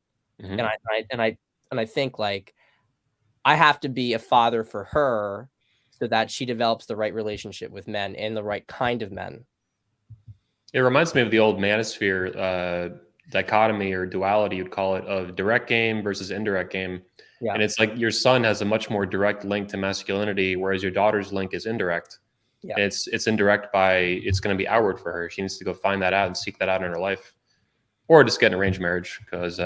Mhm. And I think like I have to be a father for her so that she develops the right relationship with men and the right kind of men. It reminds me of the old manosphere dichotomy or duality, you'd call it, of direct game versus indirect game. Yeah. And it's like your son has a much more direct link to masculinity, whereas your daughter's link is indirect. Yeah. And it's indirect by it's going to be outward for her. She needs to go find that out and seek that out in her life, or just get an arranged marriage because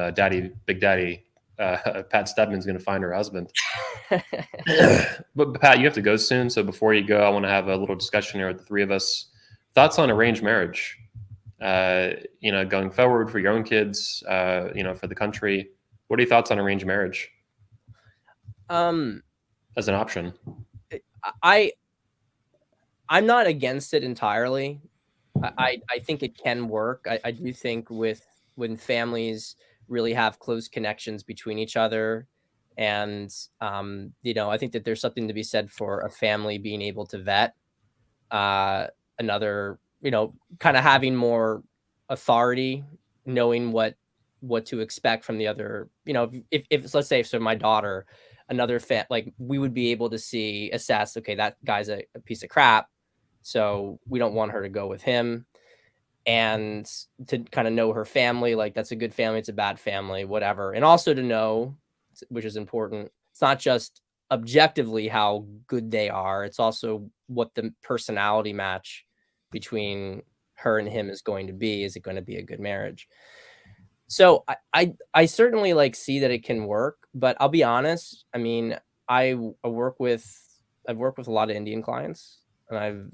Big Daddy, Pat Stedman's going to find her husband. But Pat, you have to go soon. So before you go, I want to have a little discussion here with the three of us. Thoughts on arranged marriage? Going forward for your own kids, for the country. What are your thoughts on arranged marriage as an option? I'm not against it entirely. I think it can work. I do think when families really have close connections between each other, and I think that there's something to be said for a family being able to vet another, kind of having more authority, knowing what to expect from the other. If let's say, so my daughter, another like we would be able to assess, okay, that guy's a piece of crap, so we don't want her to go with him. And to kind of know her family, like that's a good family, it's a bad family, whatever. And also to know, which is important, it's not just objectively how good they are, it's also what the personality match between her and him is going to be. Is it going to be a good marriage? So I certainly like see that it can work, but I'll be honest. I mean, I've worked with a lot of Indian clients, and I've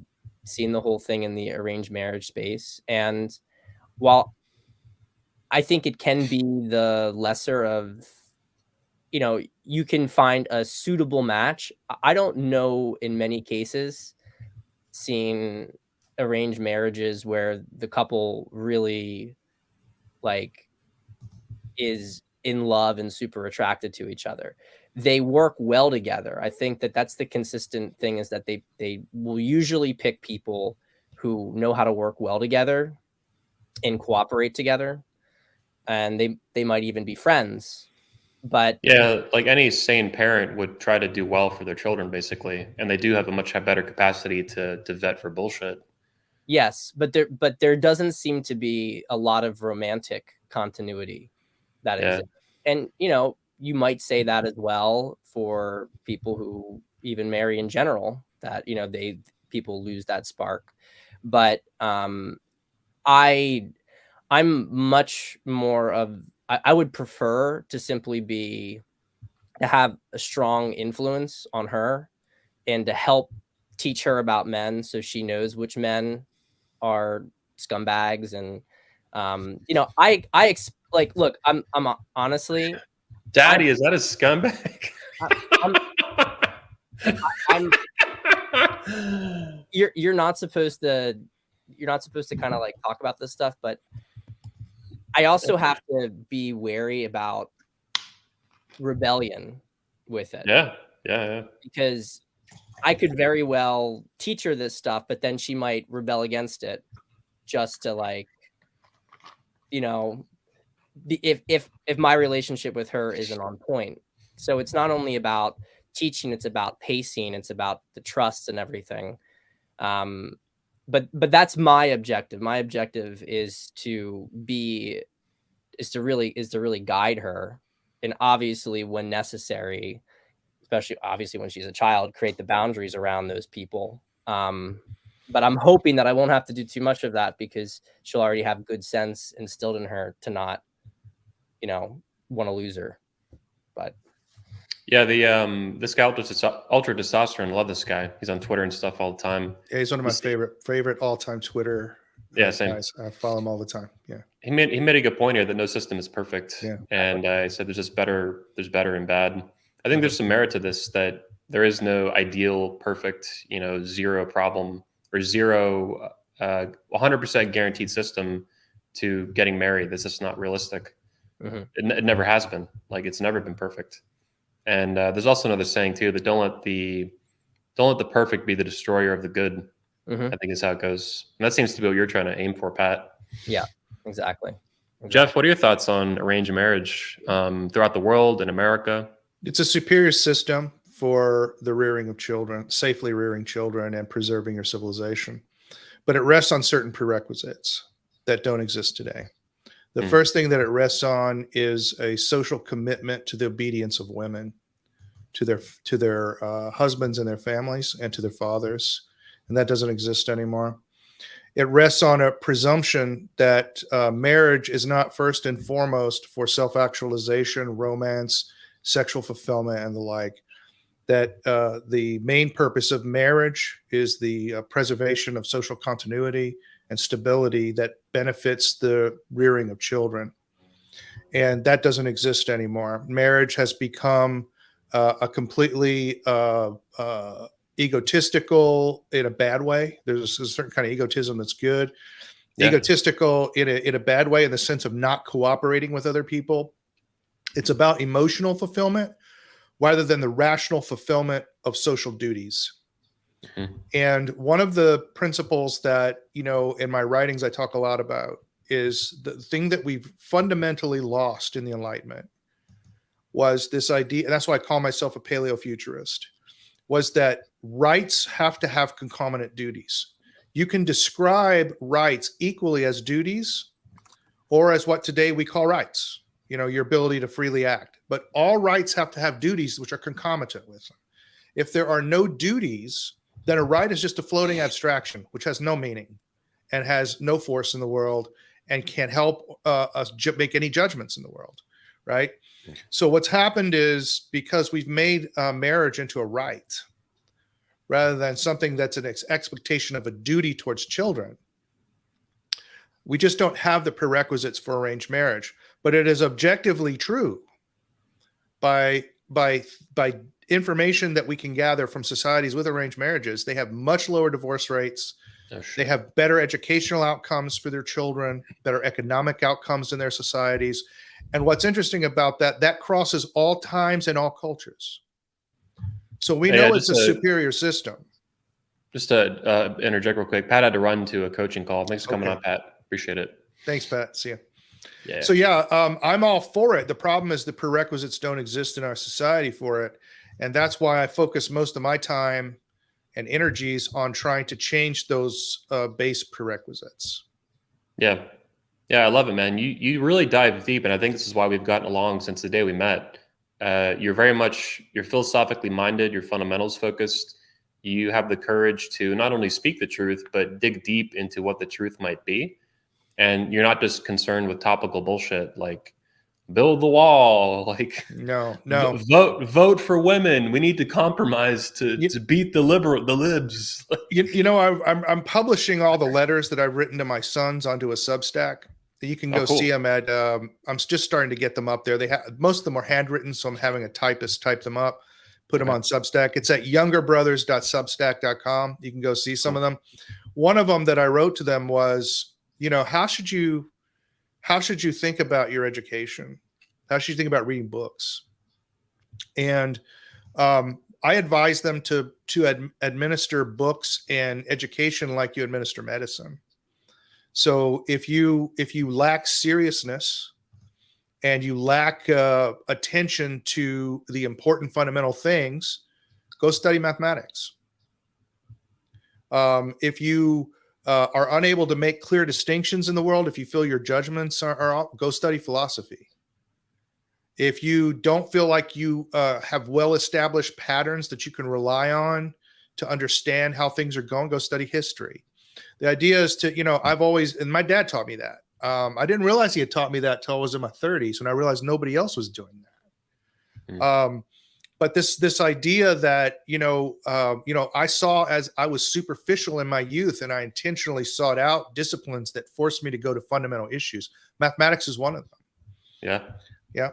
seen the whole thing in the arranged marriage space. And while I think it can be the lesser of, you can find a suitable match, I don't know in many cases seeing arranged marriages where the couple really like is in love and super attracted to each other. They work well together. I think that that's the consistent thing, is that they will usually pick people who know how to work well together and cooperate together, and they might even be friends. But Yeah, like any sane parent would try to do well for their children, basically, and they do have a much better capacity to vet for bullshit. yes, but there doesn't seem to be a lot of romantic continuity that exists. And you might say that as well for people who even marry in general, that people lose that spark. But I'm much more of, I would prefer to simply to have a strong influence on her and to help teach her about men, so she knows which men are scumbags. And like, look, I'm honestly, Daddy, is that a scumbag? You're not supposed to kind of like talk about this stuff, but I also have to be wary about rebellion with it. Yeah. Because I could very well teach her this stuff, but then she might rebel against it just to, like, if my relationship with her isn't on point. So it's not only about teaching, it's about pacing, it's about the trust and everything. But that's my objective. My objective is to really guide her, and obviously when necessary, especially obviously when she's a child, create the boundaries around those people. But I'm hoping that I won't have to do too much of that, because she'll already have good sense instilled in her to not, want to lose her. But yeah, this guy ultra testosterone, love this guy. He's on Twitter and stuff all the time. Yeah, he's one of my favorite all-time Twitter same guys. I follow him all the time. Yeah. He made a good point here that no system is perfect. Yeah. And I said there's better and bad. I think there's some merit to this, that there is no ideal, perfect, zero problem or zero 100% guaranteed system to getting married. This is not realistic. Mm-hmm. It never has been. Like, it's never been perfect. And there's also another saying too, that don't let the perfect be the destroyer of the good. Mm-hmm. I think is how it goes. And that seems to be what you're trying to aim for, Pat. Yeah, exactly. Jeff, what are your thoughts on arranged marriage throughout the world, in America? It's a superior system for the rearing of children, safely rearing children and preserving your civilization. But it rests on certain prerequisites that don't exist today. The first thing that it rests on is a social commitment to the obedience of women, to their husbands and their families, and to their fathers, and that doesn't exist anymore. It rests on a presumption that marriage is not first and foremost for self-actualization, romance, sexual fulfillment, and the like. That the main purpose of marriage is the preservation of social continuity and stability that benefits the rearing of children. And that doesn't exist anymore. Marriage has become a completely egotistical in a bad way. There's a certain kind of egotism that's good. Yeah. Egotistical in a bad way, in the sense of not cooperating with other people. It's about emotional fulfillment rather than the rational fulfillment of social duties. Mm-hmm. And one of the principles that, in my writings I talk a lot about is the thing that we've fundamentally lost in the Enlightenment was this idea, and that's why I call myself a paleofuturist, was that rights have to have concomitant duties. You can describe rights equally as duties or as what today we call rights, your ability to freely act. But all rights have to have duties which are concomitant with them. If there are no duties, then a right is just a floating abstraction, which has no meaning and has no force in the world and can't help us make any judgments in the world, right? So what's happened is, because we've made marriage into a right rather than something that's an expectation of a duty towards children, we just don't have the prerequisites for arranged marriage. But it is objectively true by information that we can gather from societies with arranged marriages. They have much lower divorce rates. Oh, sure. They have better educational outcomes for their children, better economic outcomes in their societies. And what's interesting about that crosses all times and all cultures. So we know it's a superior system. Just to interject real quick, Pat had to run to a coaching call. Thanks for coming on, Pat. Appreciate it. Thanks, Pat. See you. Yeah. So I'm all for it. The problem is the prerequisites don't exist in our society for it. And that's why I focus most of my time and energies on trying to change those base prerequisites. Yeah. Yeah, I love it, man. You really dive deep, and I think this is why we've gotten along since the day we met. You're philosophically minded, you're fundamentals focused. You have the courage to not only speak the truth, but dig deep into what the truth might be. And you're not just concerned with topical bullshit like build the wall, like no, vote for women. We need to compromise to beat the libs. I'm publishing all the letters that I've written to my sons onto a Substack. You can go see them at. I'm just starting to get them up there. Most of them are handwritten, so I'm having a typist type them up, put them on Substack. It's at younger-brothers.substack.com. You can go see some of them. One of them that I wrote to them was, how should you think about your education? How should you think about reading books? And I advise them to administer books and education like you administer medicine. So if you lack seriousness and you lack attention to the important fundamental things, go study mathematics. If you are unable to make clear distinctions in the world, if you feel your judgments are off, go study philosophy. If you don't feel like you have well-established patterns that you can rely on to understand how things are going, go study history. The idea is to, and my dad taught me that. I didn't realize he had taught me that till I was in my 30s, when I realized nobody else was doing that. But this idea that, I saw as I was superficial in my youth, and I intentionally sought out disciplines that forced me to go to fundamental issues. Mathematics is one of them. Yeah. Yeah.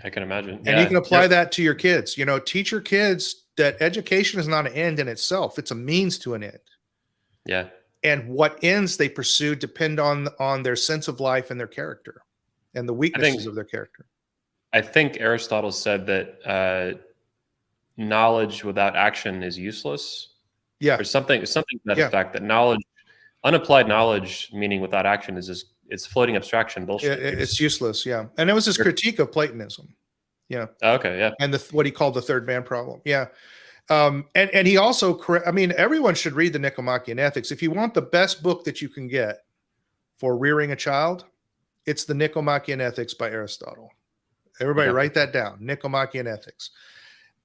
I can imagine. And you can apply that to your kids. Teach your kids that education is not an end in itself. It's a means to an end. Yeah. and what ends they pursue depend on their sense of life and their character and the weaknesses of their character. I think Aristotle said that knowledge without action is useless. Yeah. Or something to that Yeah. effect, that knowledge, unapplied knowledge, meaning without action, is just, it's floating abstraction bullshit. It's useless. Yeah. And it was his critique of Platonism. Yeah. Okay. Yeah. And what he called the third man problem. Yeah. And he also, I mean, everyone should read the Nicomachean Ethics. If you want the best book that you can get for rearing a child, it's the Nicomachean Ethics by Aristotle. Everybody write that down. Nicomachean Ethics.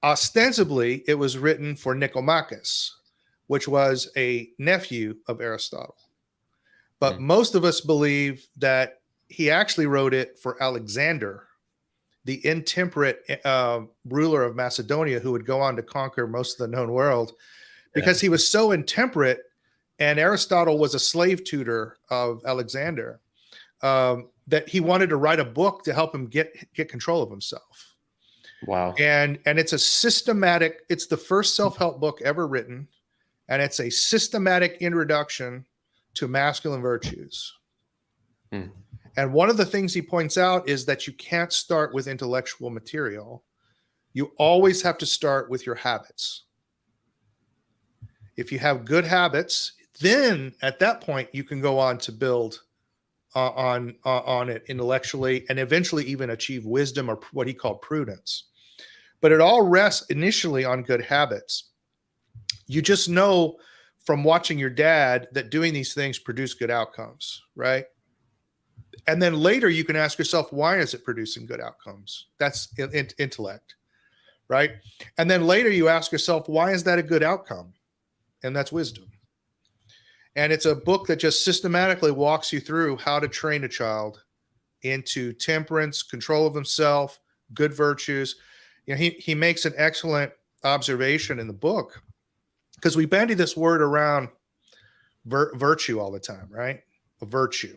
Ostensibly, it was written for Nicomachus, which was a nephew of Aristotle. But most of us believe that he actually wrote it for Alexander, the intemperate ruler of Macedonia, who would go on to conquer most of the known world, because he was so intemperate, and Aristotle was a slave tutor of Alexander, that he wanted to write a book to help him get control of himself. Wow. And it's a systematic, it's the first self-help book ever written, and it's a systematic introduction to masculine virtues. And one of the things he points out is that you can't start with intellectual material. You always have to start with your habits. If you have good habits, then at that point you can go on to build on it intellectually, and eventually even achieve wisdom, or what he called prudence. But it all rests initially on good habits. You just know from watching your dad that doing these things produce good outcomes, right? And then later you can ask yourself, why is it producing good outcomes? That's intellect, right? And then later you ask yourself, why is that a good outcome? And that's wisdom. And it's a book that just systematically walks you through how to train a child into temperance, control of himself, good virtues. You know, he makes an excellent observation in the book, because we bandy this word around, virtue, all the time, right? A virtue.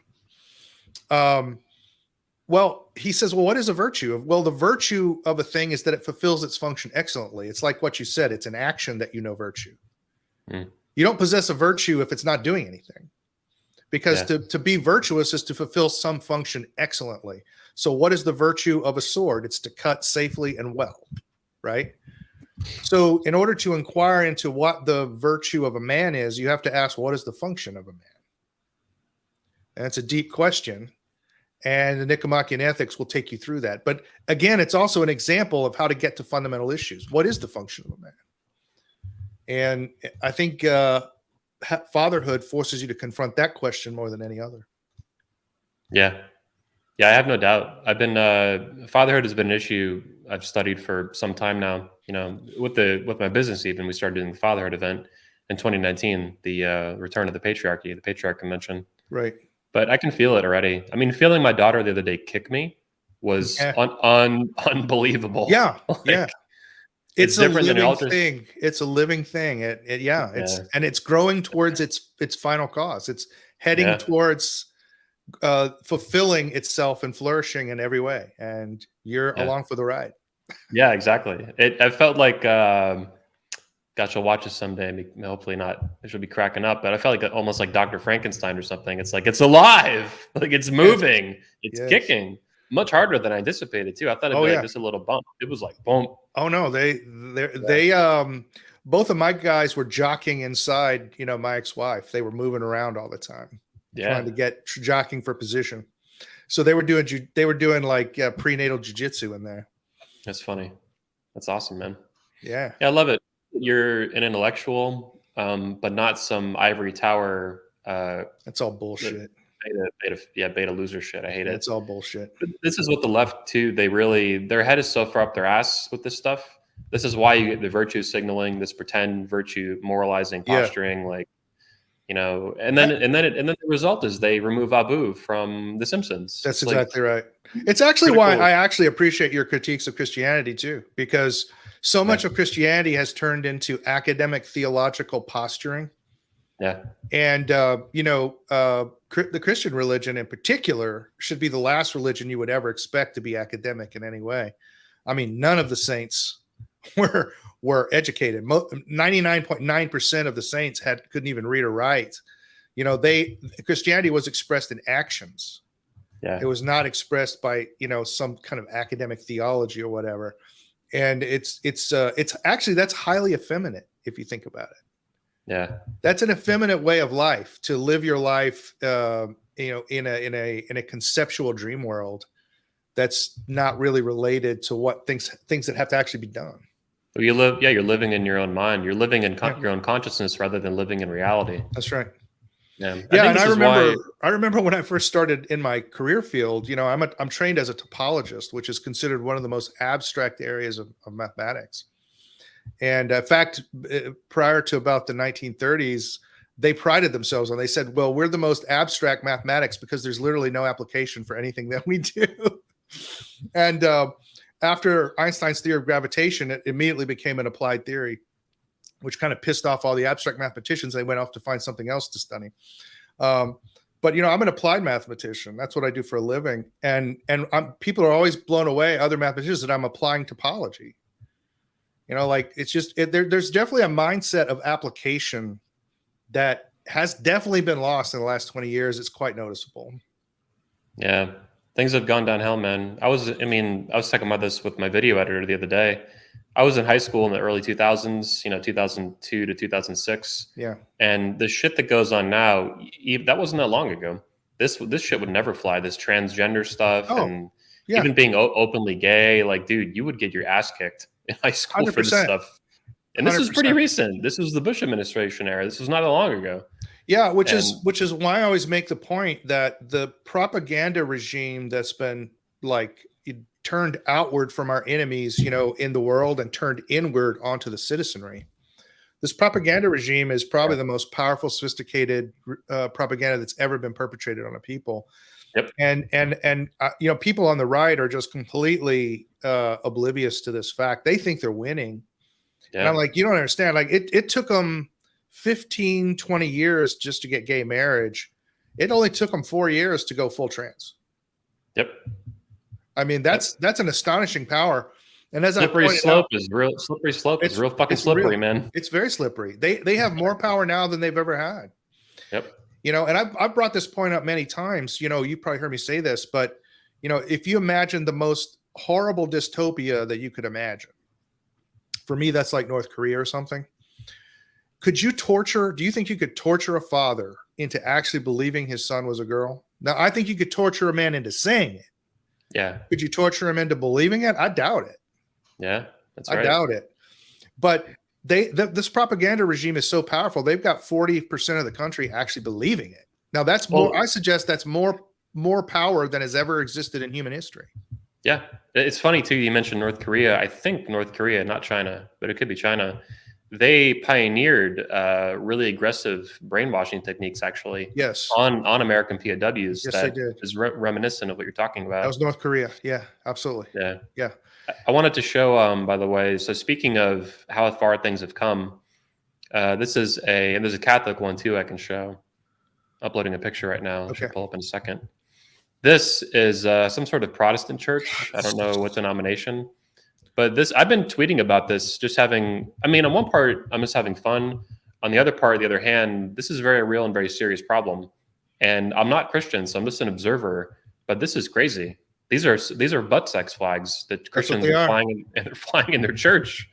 Well, he says, well, what is a virtue? Well, the virtue of a thing is that it fulfills its function excellently. It's like what you said. It's an action that you know virtue. You don't possess a virtue if it's not doing anything, because to be virtuous is to fulfill some function excellently. So what is the virtue of a sword? It's to cut safely and well, right? So in order to inquire into what the virtue of a man is, you have to ask, what is the function of a man? And it's a deep question. And the Nicomachean Ethics will take you through that. But again, it's also an example of how to get to fundamental issues. What is the function of a man? And I think fatherhood forces you to confront that question more than any other. Yeah. Yeah, I have no doubt. I've been fatherhood has been an issue I've studied for some time now. You know, with my business, even we started doing the fatherhood event in 2019, the return of the patriarchy, the patriarch convention. Right. But I can feel it already. I mean, feeling my daughter the other day kick me was unbelievable. Yeah. Yeah. It's a different than living thing. It's a living thing. And it's growing towards its final cause. It's heading towards fulfilling itself and flourishing in every way. And you're along for the ride. Yeah, exactly. I felt like, gosh, I'll watch this someday. Hopefully not. I should be cracking up, but I felt like almost like Dr. Frankenstein or something. It's like, it's alive. Like it's moving. It's kicking. Much harder than I anticipated too. I thought it'd be like just a little bump. It was like boom. Oh no, they both of my guys were jockeying inside, you know, my ex-wife. They were moving around all the time, trying to get jockeying for position. So they were doing like prenatal jiu-jitsu in there. That's funny. That's awesome, man. Yeah, I love it. You're an intellectual, but not some ivory tower. That's all bullshit. Beta loser shit. I hate it. It's all bullshit. But this is what the left too. Their head is so far up their ass with this stuff. This is why you get the virtue signaling, this pretend virtue moralizing, posturing, like, you know, and then the result is they remove Abu from The Simpsons. That's exactly right. It's actually why I actually appreciate your critiques of Christianity too, because so much of Christianity has turned into academic theological posturing. Yeah. And, the Christian religion in particular should be the last religion you would ever expect to be academic in any way. I mean, none of the saints were educated. 99.9% of the saints couldn't even read or write. You know, Christianity was expressed in actions. Yeah. It was not expressed by, you know, some kind of academic theology or whatever. And it's actually, that's highly effeminate if you think about it. Yeah. That's an effeminate way of life, to live your life, you know, in a conceptual dream world that's not really related to what things that have to actually be done. You're living in your own mind. You're living in your own consciousness rather than living in reality. That's right. Yeah. Yeah, and this I is why. remember when I first started in my career field, you know, I'm trained as a topologist, which is considered one of the most abstract areas of mathematics. And in fact, prior to about the 1930s, they prided themselves on, they said, well, we're the most abstract mathematics because there's literally no application for anything that we do. And after Einstein's theory of gravitation, it immediately became an applied theory, which kind of pissed off all the abstract mathematicians. They went off to find something else to study. But, you know, I'm an applied mathematician. That's what I do for a living. And people are always blown away, other mathematicians, that I'm applying topology. You know, like, it's just, there's definitely a mindset of application that has definitely been lost in the last 20 years. It's quite noticeable. Yeah. Things have gone downhill, man. I was talking about this with my video editor the other day. I was in high school in the early 2000s, you know, 2002 to 2006. Yeah. And the shit that goes on now, that wasn't that long ago. This shit would never fly. This transgender stuff and even being openly gay. Like, dude, you would get your ass kicked in high school 100%. for this stuff. And this is 100%. pretty recent. This was the Bush administration era. This was not that long ago. Yeah, which is why I always make the point that the propaganda regime that's been like turned outward from our enemies, you know, in the world and turned inward onto the citizenry. This propaganda regime is probably the most powerful, sophisticated propaganda that's ever been perpetrated on a people. Yep. And you know, people on the right are just completely oblivious to this fact. They think they're winning. Yeah. And I'm like, you don't understand. Like, it took them 15, 20 years just to get gay marriage. It only took them 4 years to go full trans. Yep. I mean, that's an astonishing power. And as slippery I slope out, is real. Slippery slope is real fucking slippery, man. It's very slippery. They have more power now than they've ever had. Yep. You know, and I've brought this point up many times. You know, you probably heard me say this, but you know, if you imagine the most horrible dystopia that you could imagine, for me, that's like North Korea or something. Do you think you could torture a father into actually believing his son was a girl? Now, I think you could torture a man into saying it. Yeah. Could you torture him into believing it? I doubt it. Yeah, that's right. I doubt it. But this propaganda regime is so powerful. They've got 40% of the country actually believing it. Now, that's more, I suggest that's more power than has ever existed in human history. Yeah. It's funny too. You mentioned North Korea. I think North Korea, not China, but it could be China. They pioneered really aggressive brainwashing techniques, actually. Yes. On American POWs. Yes, that they did. is reminiscent of what you're talking about. That was North Korea. Yeah, absolutely. Yeah. Yeah. I wanted to show, by the way, so speaking of how far things have come, this is and there's a Catholic one too I can show. Uploading a picture right now. I should pull up in a second. This is some sort of Protestant church. I don't know what denomination. But I've been tweeting about this, on one part, I'm just having fun. On the other part, the other hand, this is a very real and very serious problem. And I'm not Christian, so I'm just an observer. But this is crazy. These are butt sex flags that Christians are flying and they're flying in their church.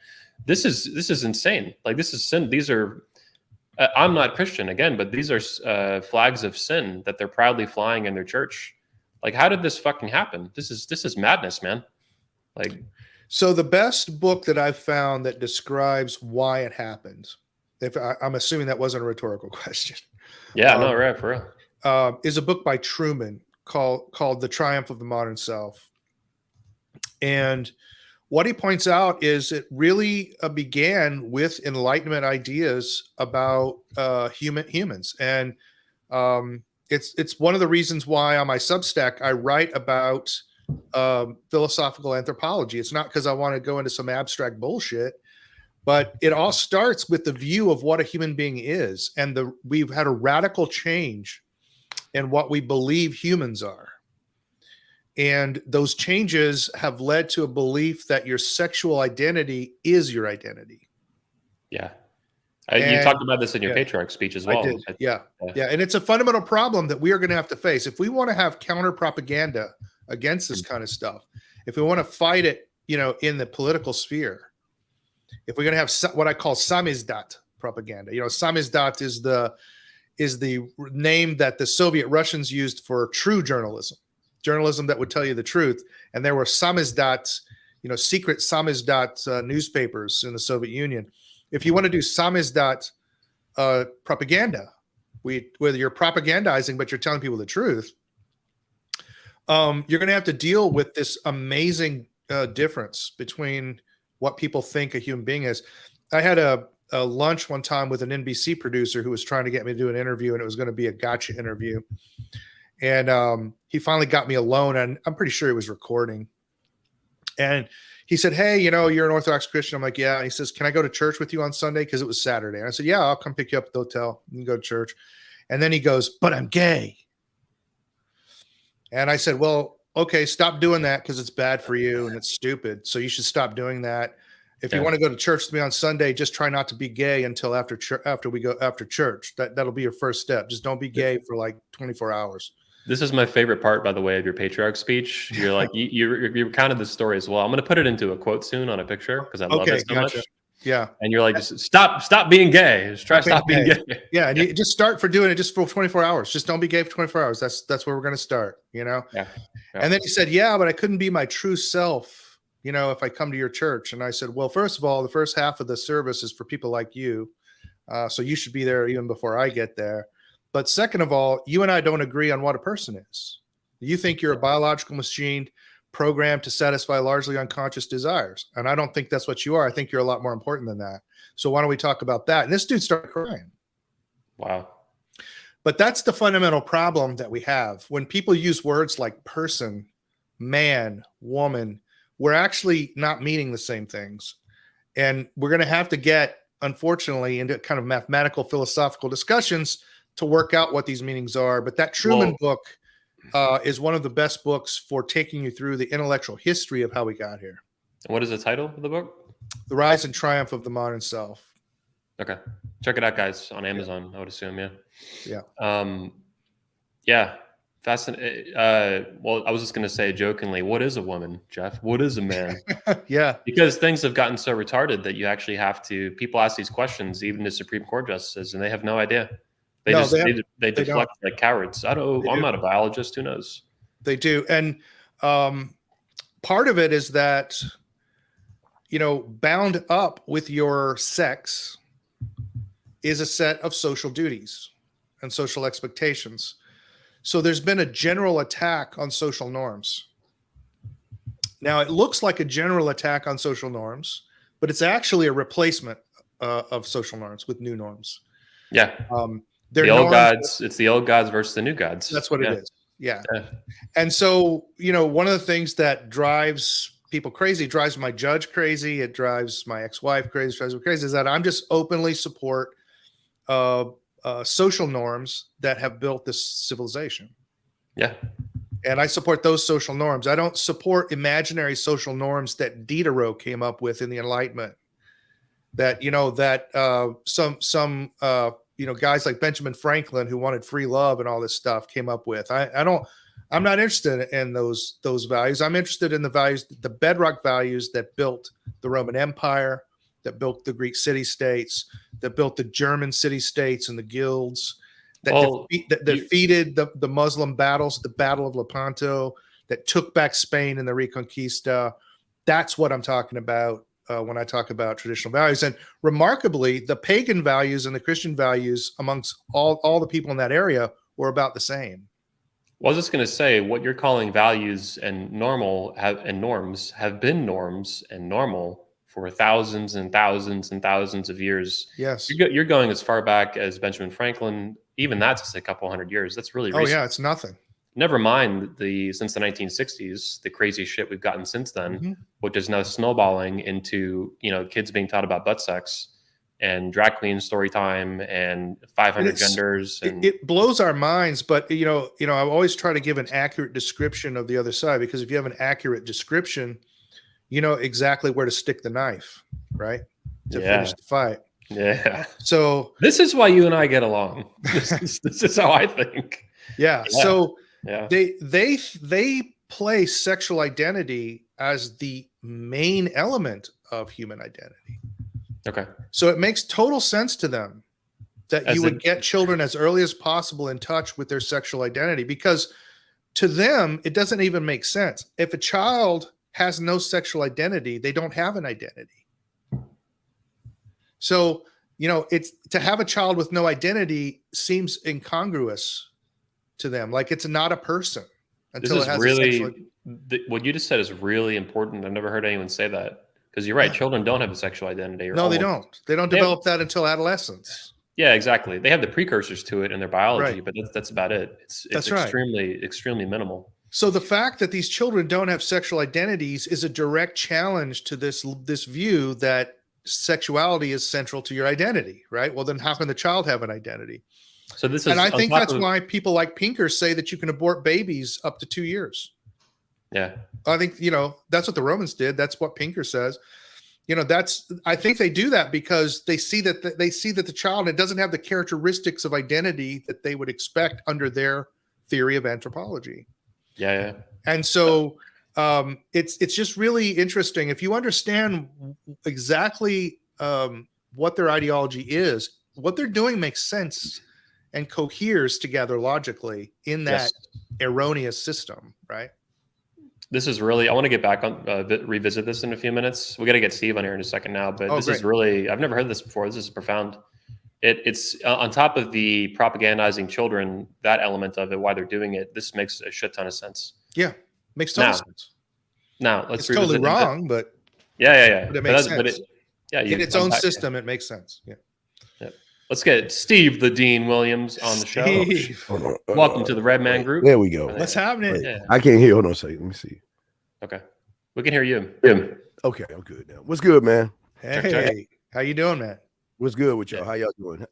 This is insane. Like, this is sin. These are. I'm not Christian again, but these are flags of sin that they're proudly flying in their church. Like, how did this fucking happen? This is madness, man. Like. So the best book that I've found that describes why it happened, I'm assuming that wasn't a rhetorical question. Yeah, no, right, for real. Is a book by Truman called The Triumph of the Modern Self. And what he points out is it really began with Enlightenment ideas about humans. And it's one of the reasons why on my Substack I write about philosophical anthropology. It's not because I want to go into some abstract bullshit, but it all starts with the view of what a human being is. And we've had a radical change in what we believe humans are. And those changes have led to a belief that your sexual identity is your identity. Yeah. You talked about this in your yeah, patriarch speech as I well. did. Yeah. And it's a fundamental problem that we are going to have to face. If we want to have counter propaganda against this kind of stuff, if we want to fight it, in the political sphere, if we're going to have what I call samizdat propaganda, samizdat is the name that the Soviet Russians used for true journalism that would tell you the truth. And there were samizdats, secret samizdat newspapers in the Soviet Union. If you want to do samizdat propaganda, whether you're propagandizing but you're telling people the truth, you're going to have to deal with this amazing difference between what people think a human being is. I had a lunch one time with an NBC producer who was trying to get me to do an interview, and it was going to be a gotcha interview. And he finally got me alone, and I'm pretty sure he was recording. And he said, "Hey, you're an Orthodox Christian." I'm like, "Yeah." And he says, "Can I go to church with you on Sunday?" Because it was Saturday. And I said, "Yeah, I'll come pick you up at the hotel. You can go to church." And then he goes, "But I'm gay." And I said, "Well, okay, stop doing that because it's bad for you and it's stupid. So you should stop doing that. If you want to go to church with me on Sunday, just try not to be gay until after we go after church. That'll be your first step. Just don't be gay for like 24 hours." This is my favorite part, by the way, of your patriarch speech. You're like, you're kind of the story as well. I'm going to put it into a quote soon on a picture because I love it so much. Yeah. And you're like, just stop being gay. Just try stop being gay. Yeah. And you just start for doing it just for 24 hours. Just don't be gay for 24 hours. That's where we're going to start, Yeah. And then he said, "Yeah, but I couldn't be my true self, if I come to your church." And I said, "Well, first of all, the first half of the service is for people like you. So you should be there even before I get there. But second of all, you and I don't agree on what a person is. You think you're a biological machine programmed to satisfy largely unconscious desires. And I don't think that's what you are. I think you're a lot more important than that. So why don't we talk about that?" And this dude started crying. Wow. But that's the fundamental problem that we have. When people use words like person, man, woman, we're actually not meaning the same things. And we're going to have to get, unfortunately, into kind of mathematical, philosophical discussions to work out what these meanings are. But that Truman book is one of the best books for taking you through the intellectual history of how we got here. What is the title of the book? The Rise and Triumph of the Modern Self. Okay. Check it out, guys, on Amazon, I would assume. Yeah. Yeah. Fascinating. Well, I was just going to say jokingly, what is a woman, Jeff? What is a man? Yeah. Because things have gotten so retarded that you actually have to, people ask these questions, even to Supreme Court justices, and they have no idea. They deflect like cowards. I'm not a biologist. Who knows? They do. And part of it is that, bound up with your sex is a set of social duties and social expectations. So there's been a general attack on social norms. Now, it looks like a general attack on social norms, but it's actually a replacement of social norms with new norms. Yeah. The old gods, it's the old gods versus the new gods. That's what it is. Yeah. And so, one of the things that drives people crazy, drives my judge crazy, it drives my ex-wife crazy, drives me crazy, is that I'm just openly support social norms that have built this civilization. Yeah. And I support those social norms. I don't support imaginary social norms that Diderot came up with in the Enlightenment. That, some guys like Benjamin Franklin, who wanted free love and all this stuff, came up with. I'm not interested in those values. I'm interested in the values, the bedrock values that built the Roman Empire, that built the Greek city-states, that built the German city-states and the guilds, that defeated the Muslim battles, the Battle of Lepanto, that took back Spain in the Reconquista. That's what I'm talking about when I talk about traditional values. And remarkably, the pagan values and the Christian values amongst all the people in that area were about the same. Well, I was just going to say, what you're calling values and norms have been norms and normal for thousands and thousands and thousands of years. Yes. You're going as far back as Benjamin Franklin. Even that's just a couple hundred years. That's really recent. Oh, yeah, it's nothing. Never mind since the 1960s, the crazy shit we've gotten since then, which is now snowballing into, kids being taught about butt sex and drag queen story time and 500 genders. And it blows our minds. But, I always try to give an accurate description of the other side, because if you have an accurate description, you know exactly where to stick the knife, right? To finish the fight. Yeah. So This is why you and I get along. This is how I think. yeah. So Yeah. they play sexual identity as the main element of human identity. Okay. So it makes total sense to them that As you would in- get children as early as possible in touch with their sexual identity, because to them, it doesn't even make sense. If a child has no sexual identity, they don't have an identity. So, it's to have a child with no identity seems incongruous to them. Like it's not a person This until it is has a really sexual. what you just said is really important. I've never heard anyone say that, because you're right. Yeah. Children don't have a sexual identity. Or No, they almost. don't. They don't They have- develop that until adolescence. Yeah, exactly. They have the precursors to it in their biology, Right. but that's about it. It's That's right. extremely minimal. So the fact that these children don't have sexual identities is a direct challenge to this view that sexuality is central to your identity, right? Well, then how can the child have an identity? So this is, And I on think top that's of- why people like Pinker say that you can abort babies up to 2 years. Yeah. I think, that's what the Romans did. That's what Pinker says. I think they do that because they see that the child, it doesn't have the characteristics of identity that they would expect under their theory of anthropology. Yeah. And so it's just really interesting. If you understand exactly what their ideology is, what they're doing makes sense and coheres together logically in that erroneous system, right? This is really, I want to get back on, revisit this in a few minutes. We got to get Steve on here in a second now, but this is really, I've never heard this before. This is profound. It's on top of the propagandizing children, that element of it, why they're doing it. This makes a shit ton of sense. Yeah. Makes total sense. Now let's it's totally wrong, but yeah. But it makes sense. In its own system, it makes sense. Yeah. Let's get Steve the Dean Williams on the show. Welcome to the Red Man Group. There we go. What's happening? Yeah. I can't hear. Hold on a second. Let me see. Okay. We can hear you. Okay, I'm good now. What's good, man? Hey, how you doing, man? What's good with y'all? How y'all doing?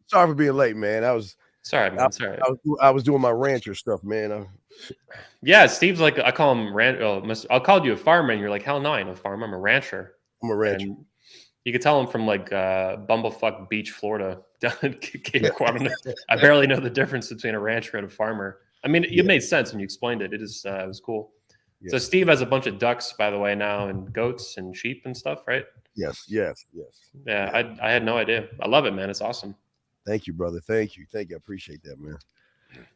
Sorry for being late, man. Sorry, man. Sorry. I was doing my rancher stuff, man. Yeah, Steve's like, I call him I'll call you a farmer, and you're like, hell no, I ain't a farmer. I'm a rancher. I'm a rancher. And you could tell him from like Bumblefuck Beach, Florida, down in Cape Cod. I barely know the difference between a rancher and a farmer. I mean, it made sense when you explained it. It was cool. Yeah. So Steve has a bunch of ducks, by the way, now, and goats and sheep and stuff, right? Yes. Yeah, I had no idea. I love it, man. It's awesome. Thank you, brother. Thank you. I appreciate that, man.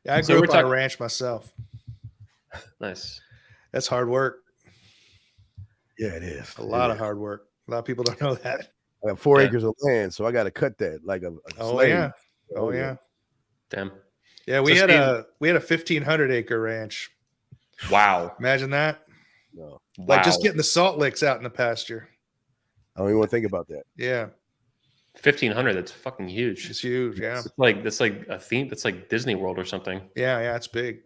Yeah, I grew up on a ranch myself. Nice. That's hard work. Yeah, it is. A lot of hard work. A lot of people don't know that. I have 4 acres of land, so I got to cut that like a slave. Yeah. Oh yeah. Damn. Yeah, we had a 1,500 acre ranch. Wow. Imagine that. No. Like just getting the salt licks out in the pasture. I don't even want to think about that. Yeah. 1,500. That's fucking huge. It's huge. Yeah. That's like a theme. That's like Disney World or something. Yeah. It's big.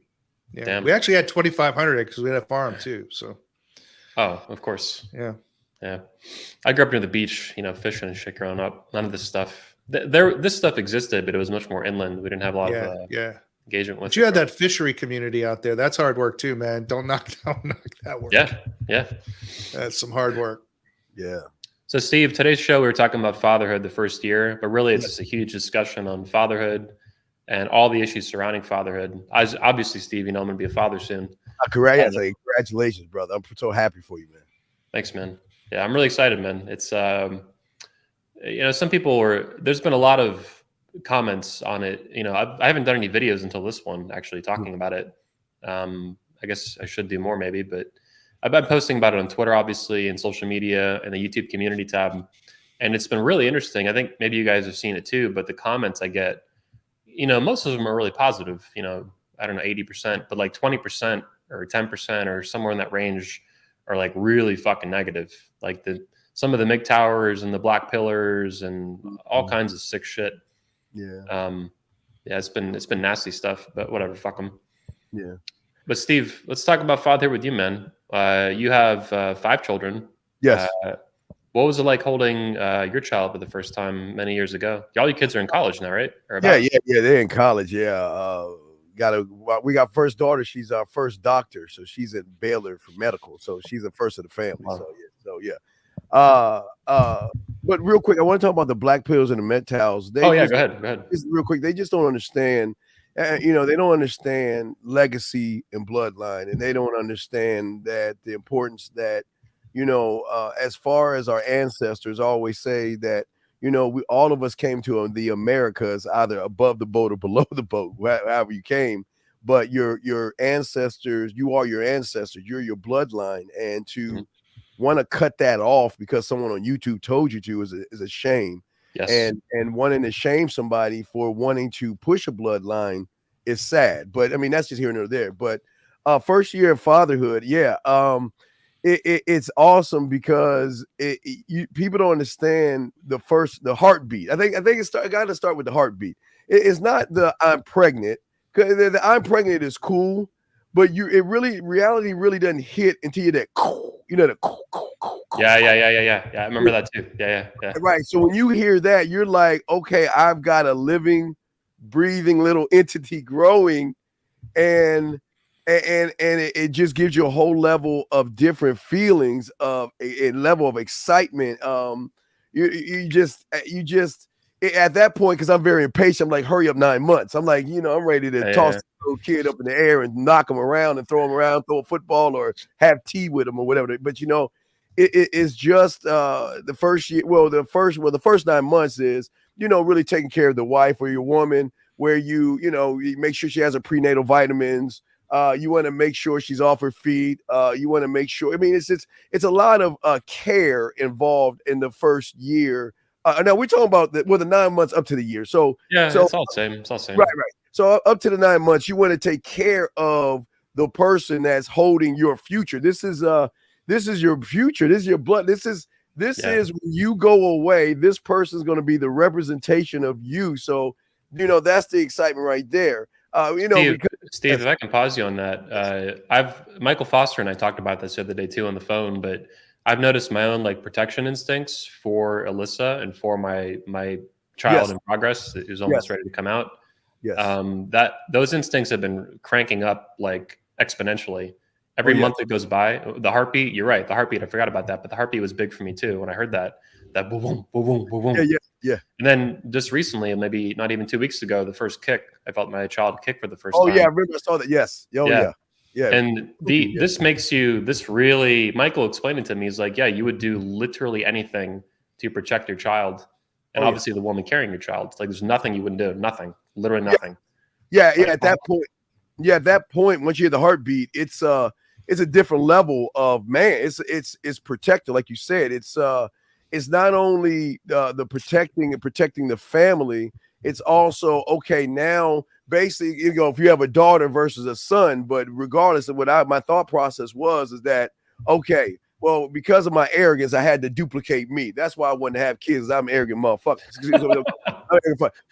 Yeah. Damn. We actually had 2,500 acres. We had a farm too. So. Oh, of course. Yeah. I grew up near the beach, fishing and shit growing up. None of this stuff. This stuff existed, but it was much more inland. We didn't have a lot of engagement with. But you had that fishery community out there. That's hard work too, man. Don't knock that work. Yeah. That's some hard work. Yeah. So, Steve, today's show, we were talking about fatherhood the first year, but really it's just a huge discussion on fatherhood and all the issues surrounding fatherhood. Obviously, Steve, I'm going to be a father soon. Congratulations, brother. I'm so happy for you, man. Thanks, man. Yeah, I'm really excited, man. It's, some people there's been a lot of comments on it. I haven't done any videos until this one, actually talking about it. I guess I should do more maybe, but I've been posting about it on Twitter, obviously, and social media and the YouTube community tab. And it's been really interesting. I think maybe you guys have seen it too, but the comments I get, most of them are really positive, I don't know, 80%, but like 20% or 10% or somewhere in that range are like really fucking negative. Like some of the MIG towers and the black pillars and all kinds of sick shit. Yeah. It's been nasty stuff, but whatever, fuck them. Yeah. But Steve, let's talk about fatherhood with you, man. You have 5 children. Yes. What was it like holding your child for the first time many years ago? All your kids are in college now, right? Yeah. They're in college. Yeah. We got first daughter. She's our first doctor, so she's at Baylor for medical. So she's the first of the family. Wow. So yeah. But real quick, I want to talk about the black pills and the mentals. Oh yeah, go ahead. Go ahead. Just real quick, they just don't understand. They don't understand legacy and bloodline, and they don't understand that the importance that, as far as our ancestors always say that, we all of us came to the Americas either above the boat or below the boat, however you came. But your ancestors, you are your ancestors, you're your bloodline, and to want to cut that off because someone on YouTube told you to is a shame. Yes. And wanting to shame somebody for wanting to push a bloodline is sad. But I mean, that's just here and there. But first year of fatherhood, yeah. It's awesome because people don't understand the heartbeat. I think I got to start with the heartbeat. It's not the I'm pregnant, because the I'm pregnant is cool, but reality really doesn't hit until you're that, Yeah. I remember that too. Yeah. Right. So when you hear that, you're like, okay, I've got a living, breathing little entity growing, and it just gives you a whole level of different feelings of a level of excitement. You just at that point, because I'm very impatient, I'm like, hurry up 9 months. I'm like, I'm ready to toss the little kid up in the air and knock him around and throw him around, throw a football or have tea with him or whatever. But it's just the first year. Well, the first 9 months is, really taking care of the wife or your woman, where you make sure she has her prenatal vitamins. You want to make sure she's off her feet. You want to make sure. I mean, it's a lot of care involved in the first year. Now we're talking about the 9 months up to the year. So it's all the same. It's all the same. Right. So up to the 9 months, you want to take care of the person that's holding your future. This is your future. This is your blood. This is when you go away, this person is going to be the representation of you. So, that's the excitement right there. Steve, if I can pause you on that, Michael Foster and I talked about this the other day too on the phone, but I've noticed my own protection instincts for Alyssa and for my child in progress who's almost ready to come out. Yes. That those instincts have been cranking up exponentially. Every month that goes by, the heartbeat, you're right. The heartbeat, I forgot about that, but the heartbeat was big for me too. When I heard that boom, boom, boom, boom, boom. Yeah. And then just recently, maybe not even 2 weeks ago, the first kick, I felt my child kick for the first time. Oh yeah, I remember I saw that. Yes. Yeah. And this really, Michael explained it to me. He's like, yeah, you would do literally anything to protect your child. And obviously the woman carrying your child, it's like, there's nothing you wouldn't do. Nothing, literally nothing. Yeah. At that point, once you hear the heartbeat, it's a different level of, man. It's protected, like you said. It's not only the protecting the family. It's also, okay, now basically, if you have a daughter versus a son, but regardless of what my thought process is that, okay, well, because of my arrogance, I had to duplicate me. That's why I wanted to have kids. I'm an arrogant motherfucker.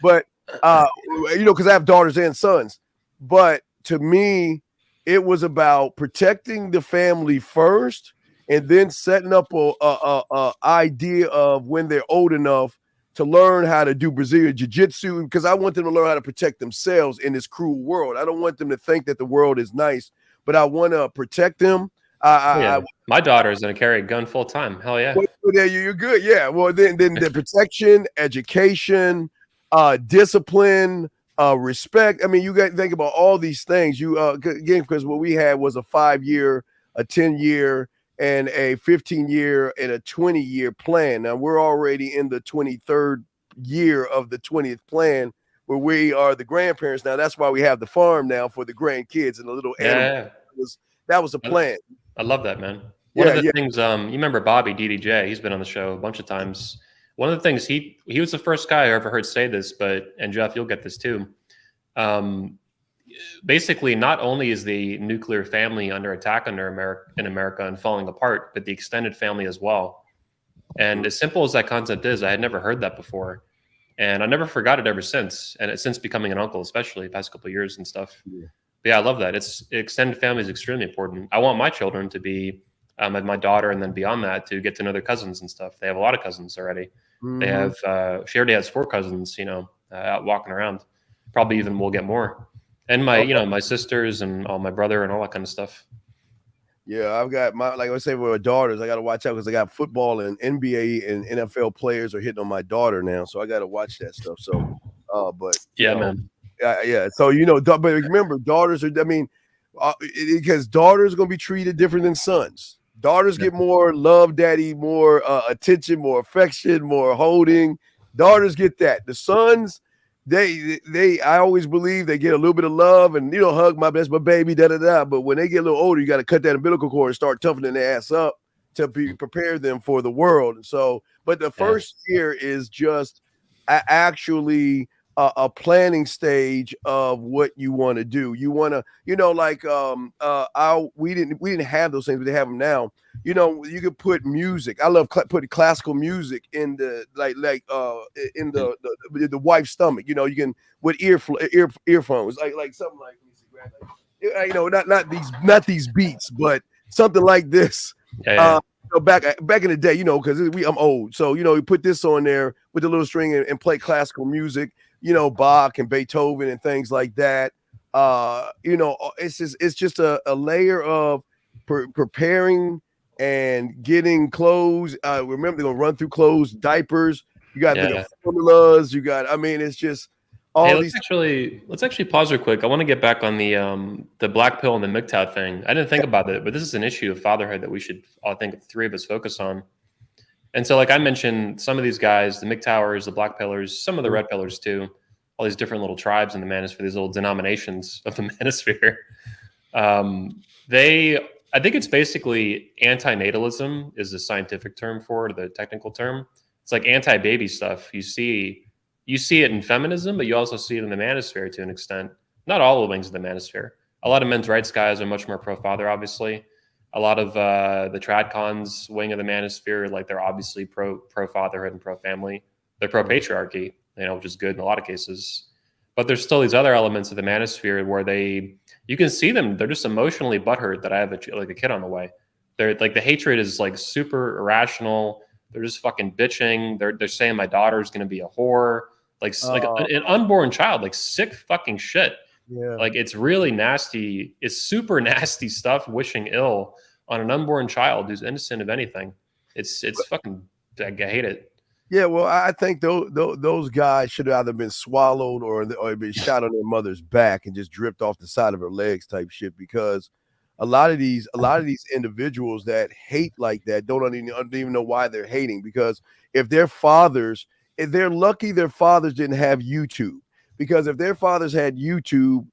But because I have daughters and sons. But to me, it was about protecting the family first, and then setting up a idea of when they're old enough to learn how to do Brazilian jiu-jitsu, because I want them to learn how to protect themselves in this cruel world. I don't want them to think that the world is nice, but I want to protect them. My daughter is going to carry a gun full time. Hell yeah. Well, there you're good. Yeah. Well, then the protection, education, discipline, respect. I mean, you got to think about all these things. Again, because what we had was a 5-year, a 10-year, and a 15-year and a 20-year plan. Now we're already in the 23rd year of the 20th plan, where we are the grandparents now. That's why we have the farm now for the grandkids and the little animals. That was the plan. I love that, man. One of the things, you remember Bobby DDJ? He's been on the show a bunch of times. One of the things he was the first guy I ever heard say this, and Jeff, you'll get this too. Basically, not only is the nuclear family under attack in America and falling apart, but the extended family as well. And as simple as that concept is, I had never heard that before. And I never forgot it ever since. And since becoming an uncle, especially the past couple of years and stuff. Yeah. But yeah, I love that. Extended family is extremely important. I want my children to be, my daughter, and then beyond that, to get to know their cousins and stuff. They have a lot of cousins already. Mm-hmm. They have, she already has 4 cousins, out walking around. Probably even we'll get more. And my sisters and all my brother and all that kind of stuff. Yeah, I've got like I say with my daughters, I got to watch out because I got football and NBA and NFL players are hitting on my daughter now, so I got to watch that stuff. So, but Yeah, you know, man. yeah. So but remember, daughters are. I mean, because daughters are gonna be treated different than sons. Daughters get more love, daddy, more attention, more affection, more holding. Daughters get that. The sons, I always believe they get a little bit of love and hug that's my baby, da da da. But when they get a little older, you got to cut that umbilical cord and start toughening their ass up to prepare them for the world. And so, but the first year is just actually a planning stage of what you want to do. You want to, we didn't have those things, but they have them now. You could put music. I love putting classical music in the in the wife's stomach. You can with earphones, like something like not these beats, but something like this. Back in the day, because I'm old, so we put this on there with the little string and play classical music. Bach and Beethoven and things like that. It's just a layer of preparing and getting clothes. Remember, they're gonna run through clothes, diapers. You got formulas. It's just all these. Let's actually pause real quick. I want to get back on the black pill and the MGTOW thing. I didn't think about it, but this is an issue of fatherhood that we should, I think, three of us focus on. And so, like I mentioned, some of these guys, the MGTOWers, the black pillars, some of the red pillars too, all these different little tribes in the manosphere, these little denominations of the manosphere. I think it's basically antinatalism is the scientific term for it, or the technical term. It's like anti-baby stuff. You see it in feminism, but you also see it in the manosphere to an extent. Not all the wings of the manosphere. A lot of men's rights guys are much more pro-father, obviously. A lot of the tradcons wing of the manosphere, like they're obviously pro-fatherhood and pro-family. They're pro-patriarchy, which is good in a lot of cases. But there's still these other elements of the manosphere where you can see them. They're just emotionally butthurt that I have a kid on the way. They're like, the hatred is like super irrational. They're just fucking bitching. They're saying my daughter's going to be a whore. Like an unborn child, like sick fucking shit. Yeah. Like it's really nasty. It's super nasty stuff. Wishing ill on an unborn child who's innocent of anything. It's fucking. I hate it. Yeah, well, I think those guys should have either been swallowed or been shot on their mother's back and just dripped off the side of her legs, type shit. Because a lot of these individuals that hate like that don't even know why they're hating. Because if they're lucky, their fathers didn't have YouTube. Because if their fathers had YouTube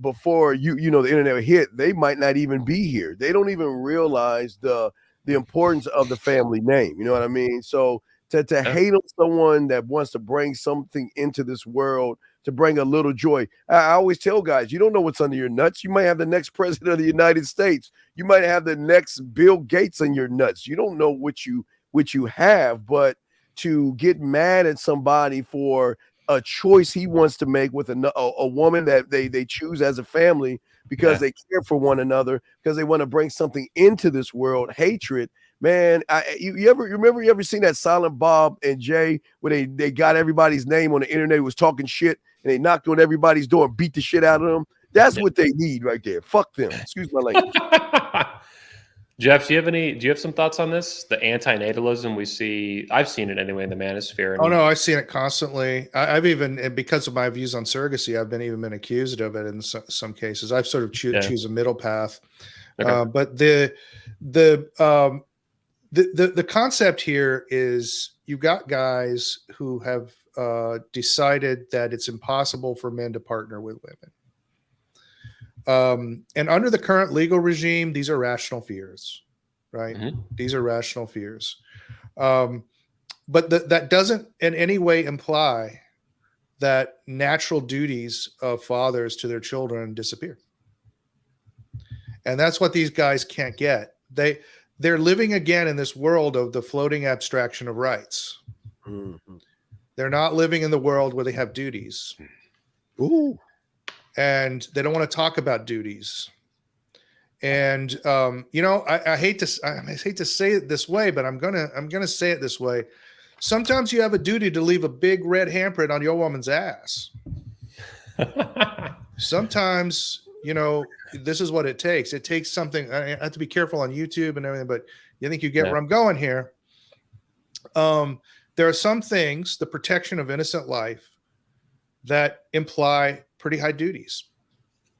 before the internet hit, they might not even be here. They don't even realize the importance of the family name. You know what I mean? So to hate on someone that wants to bring something into this world, to bring a little joy. I always tell guys, you don't know what's under your nuts. You might have the next president of the United States. You might have the next Bill Gates on your nuts. You don't know what you have, but to get mad at somebody for a choice he wants to make with a woman that they choose as a family because they care for one another, because they want to bring something into this world, hatred. Man, you ever seen that Silent Bob and Jay where they got everybody's name on the internet, was talking shit, and they knocked on everybody's door and beat the shit out of them? That's what they need right there. Fuck them. Excuse my language. Jeff, do you have some thoughts on this? The antinatalism we see, I've seen it anyway in the manosphere. Oh no, I've seen it constantly. I've even, because of my views on surrogacy, I've been accused of it in some cases. I've sort of choose a middle path. Okay. But the concept here is you've got guys who have decided that it's impossible for men to partner with women. And under the current legal regime, these are rational fears, right? Mm-hmm. These are rational fears. But that doesn't in any way imply that natural duties of fathers to their children disappear. And that's what these guys can't get. They're living again in this world of the floating abstraction of rights. Mm-hmm. They're not living in the world where they have duties. Ooh. And they don't want to talk about duties. And I hate to say it this way, but I'm gonna say it this way. Sometimes you have a duty to leave a big red handprint on your woman's ass. Sometimes this is what it takes. It takes something. I have to be careful on YouTube and everything, but I think you get Yeah. where I'm going here. There are some things, the protection of innocent life, that imply pretty high duties.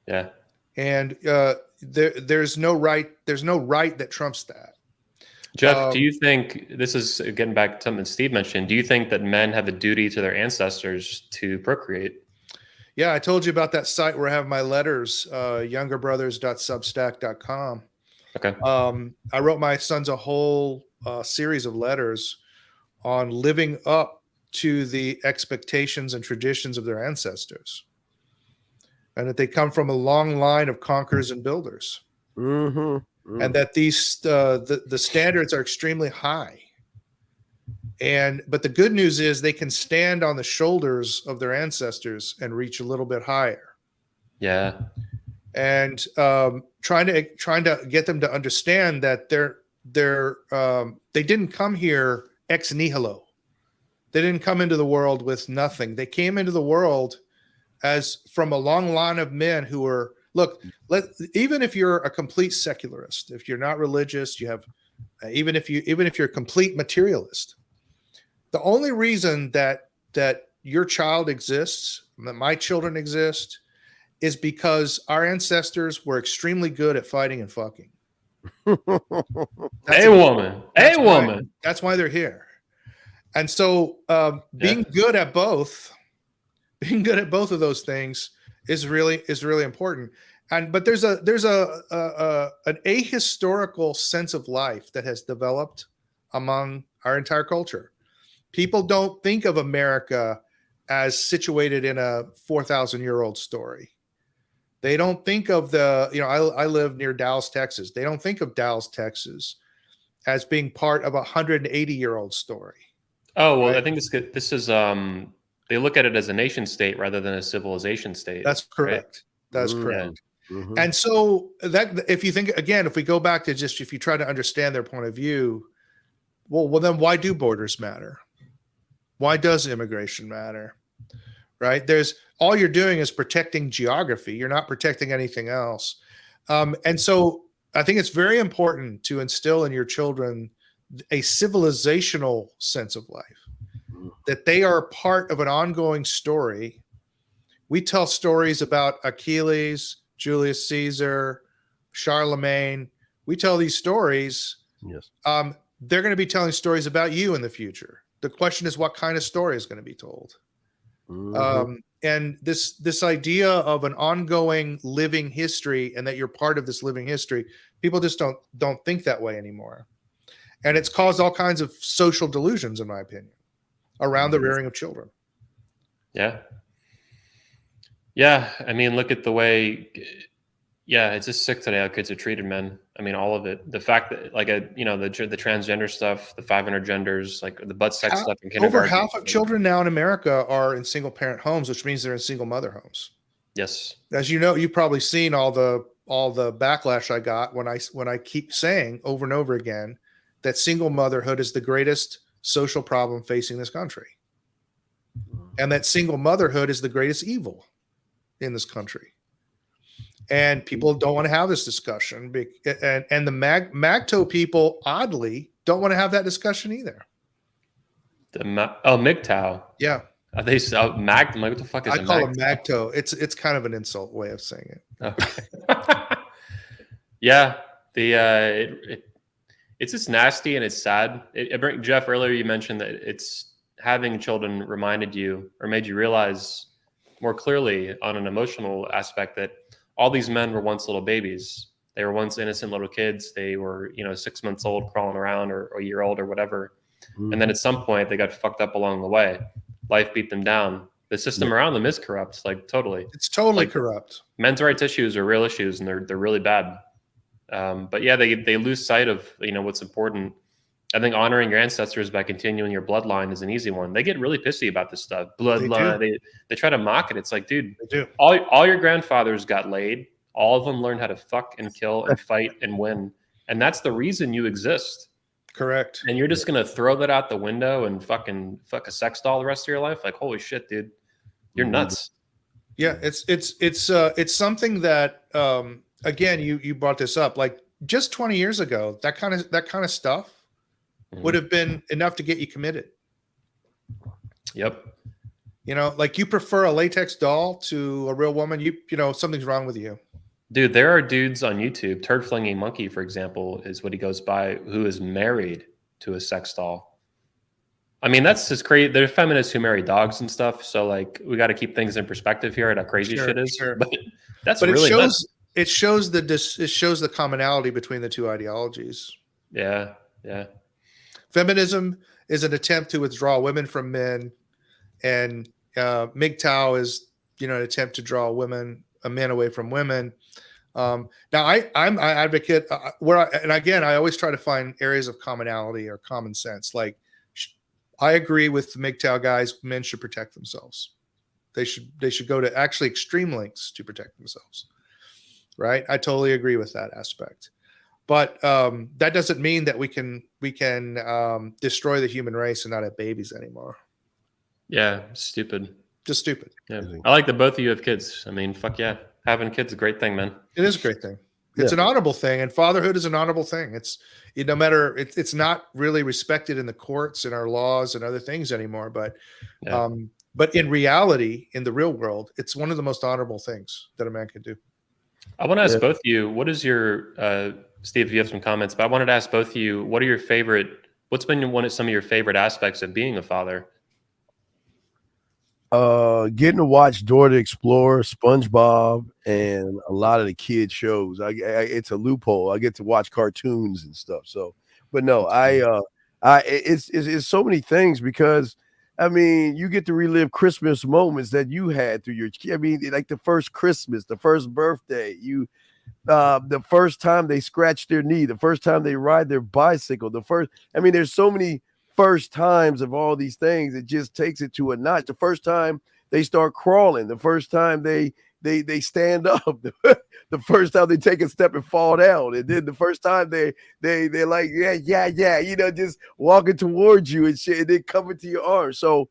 Yeah. And there's no right that trumps that. Jeff, do you think, this is getting back to something Steve mentioned, do you think that men have a duty to their ancestors to procreate? Yeah, I told you about that site where I have my letters, youngerbrothers.substack.com. Okay. I wrote my sons a whole series of letters on living up to the expectations and traditions of their ancestors, and that they come from a long line of conquerors and builders, and that these the standards are extremely high. But the good news is they can stand on the shoulders of their ancestors and reach a little bit higher. Yeah. And trying to get them to understand that they didn't come here ex nihilo. They didn't come into the world with nothing. They came into the world as from a long line of men who were, even if you're a complete secularist, if you're not religious, you have, even if you're a complete materialist, the only reason that your child exists, that my children exist, is because our ancestors were extremely good at fighting and fucking. That's why they're here. And so being good at both of those things is really important. But there's an ahistorical sense of life that has developed among our entire culture. People don't think of America as situated in a 4,000-year-old story. They don't think of I live near Dallas, Texas. They don't think of Dallas, Texas as being part of a 180-year-old story. Oh, well, right? I think this is they look at it as a nation state rather than a civilization state. That's correct. Right? That's correct. Mm-hmm. And so that, if you think, again, if we go back to just, if you try to understand their point of view, well, then why do borders matter? Why does immigration matter? Right? All you're doing is protecting geography. You're not protecting anything else. And so I think it's very important to instill in your children a civilizational sense of life, that they are part of an ongoing story. We tell stories about Achilles, Julius Caesar, Charlemagne. We tell these stories. Yes. They're going to be telling stories about you in the future. The question is, what kind of story is going to be told? Mm-hmm. And this idea of an ongoing living history, and that you're part of this living history, people just don't think that way anymore. And it's caused all kinds of social delusions, in my opinion, around the rearing of children. Yeah. Yeah. I mean, look at the way, it's just sick today how kids are treated, man. I mean, all of it. The fact that, the transgender stuff, the 500 genders, like the butt sex stuff in kindergarten. Over half of children now in America are in single parent homes, which means they're in single mother homes. Yes. As you know, you've probably seen all the backlash I got when I keep saying over and over again that single motherhood is the greatest social problem facing this country, and that single motherhood is the greatest evil in this country. And people don't want to have this discussion, and the MAGTO people, oddly, don't want to have that discussion either. MGTOW. Yeah. Are they MAG? I'm like, what the fuck is I call them MAGTO. It's kind of an insult way of saying it. Okay. Yeah. It's just nasty and it's sad. Jeff, earlier you mentioned that it's having children reminded you or made you realize more clearly on an emotional aspect that all these men were once little babies. They were once innocent little kids. They were, 6 months old, crawling around, or a year old or whatever. Mm. And then at some point they got fucked up along the way. Life beat them down. The system around them is corrupt, totally. It's totally corrupt. Men's rights issues are real issues, and they're really bad. But yeah, they lose sight of what's important. I think honoring your ancestors by continuing your bloodline is an easy one. They get really pissy about this stuff. Bloodline. They try to mock it. It's like, dude, all your grandfathers got laid. All of them learned how to fuck and kill and fight and win, and that's the reason you exist. Correct. And you're just gonna throw that out the window and fucking fuck a sex doll the rest of your life? Like, holy shit, dude, you're nuts. Yeah, it's something that again, you brought this up, like just 20 years ago, that kind of stuff would have been enough to get you committed. Yep. You know, like you prefer a latex doll to a real woman, you know, something's wrong with you. Dude, there are dudes on YouTube, Turd Flinging Monkey, for example, is what he goes by, who is married to a sex doll. I mean, that's just crazy. There are feminists who marry dogs and stuff. So, like, we got to keep things in perspective here at how crazy shit is. Sure. But that's But really nuts. it shows the commonality between the two ideologies. Yeah. Yeah. Feminism is an attempt to withdraw women from men, and MGTOW is, you know, an attempt to draw men away from women. Now, I'm an advocate and again, I always try to find areas of commonality or common sense. Like, I agree with the MGTOW guys. Men should protect themselves. They should go to actually extreme lengths to protect themselves. Right? I totally agree with that aspect. But that doesn't mean that we can destroy the human race and not have babies anymore. Yeah. Stupid. Just stupid. Yeah. I like that both of you have kids. I mean, fuck yeah. Having kids is a great thing, man. It is a great thing. It's an honorable thing, and fatherhood is an honorable thing. It's no matter it's not really respected in the courts and our laws and other things anymore. But in reality, in the real world, it's one of the most honorable things that a man can do. I want to ask both of you, what is your Steve, if you have some comments, but I wanted to ask both of you, what's been some of your favorite aspects of being a father? Getting to watch Dora the Explorer, SpongeBob, and a lot of the kid shows. It's a loophole. I get to watch cartoons and stuff. So, but no, it's so many things, because I mean, you get to relive Christmas moments that you had through your. I mean, like the first Christmas, the first birthday, the first time they scratch their knee, the first time they ride their bicycle, I mean, there's so many first times of all these things. It just takes it to a notch. The first time they start crawling, the first time they stand up, the first time they take a step and fall down, and then the first time they're like yeah, you know, just walking towards you and shit, and then coming to your arms. So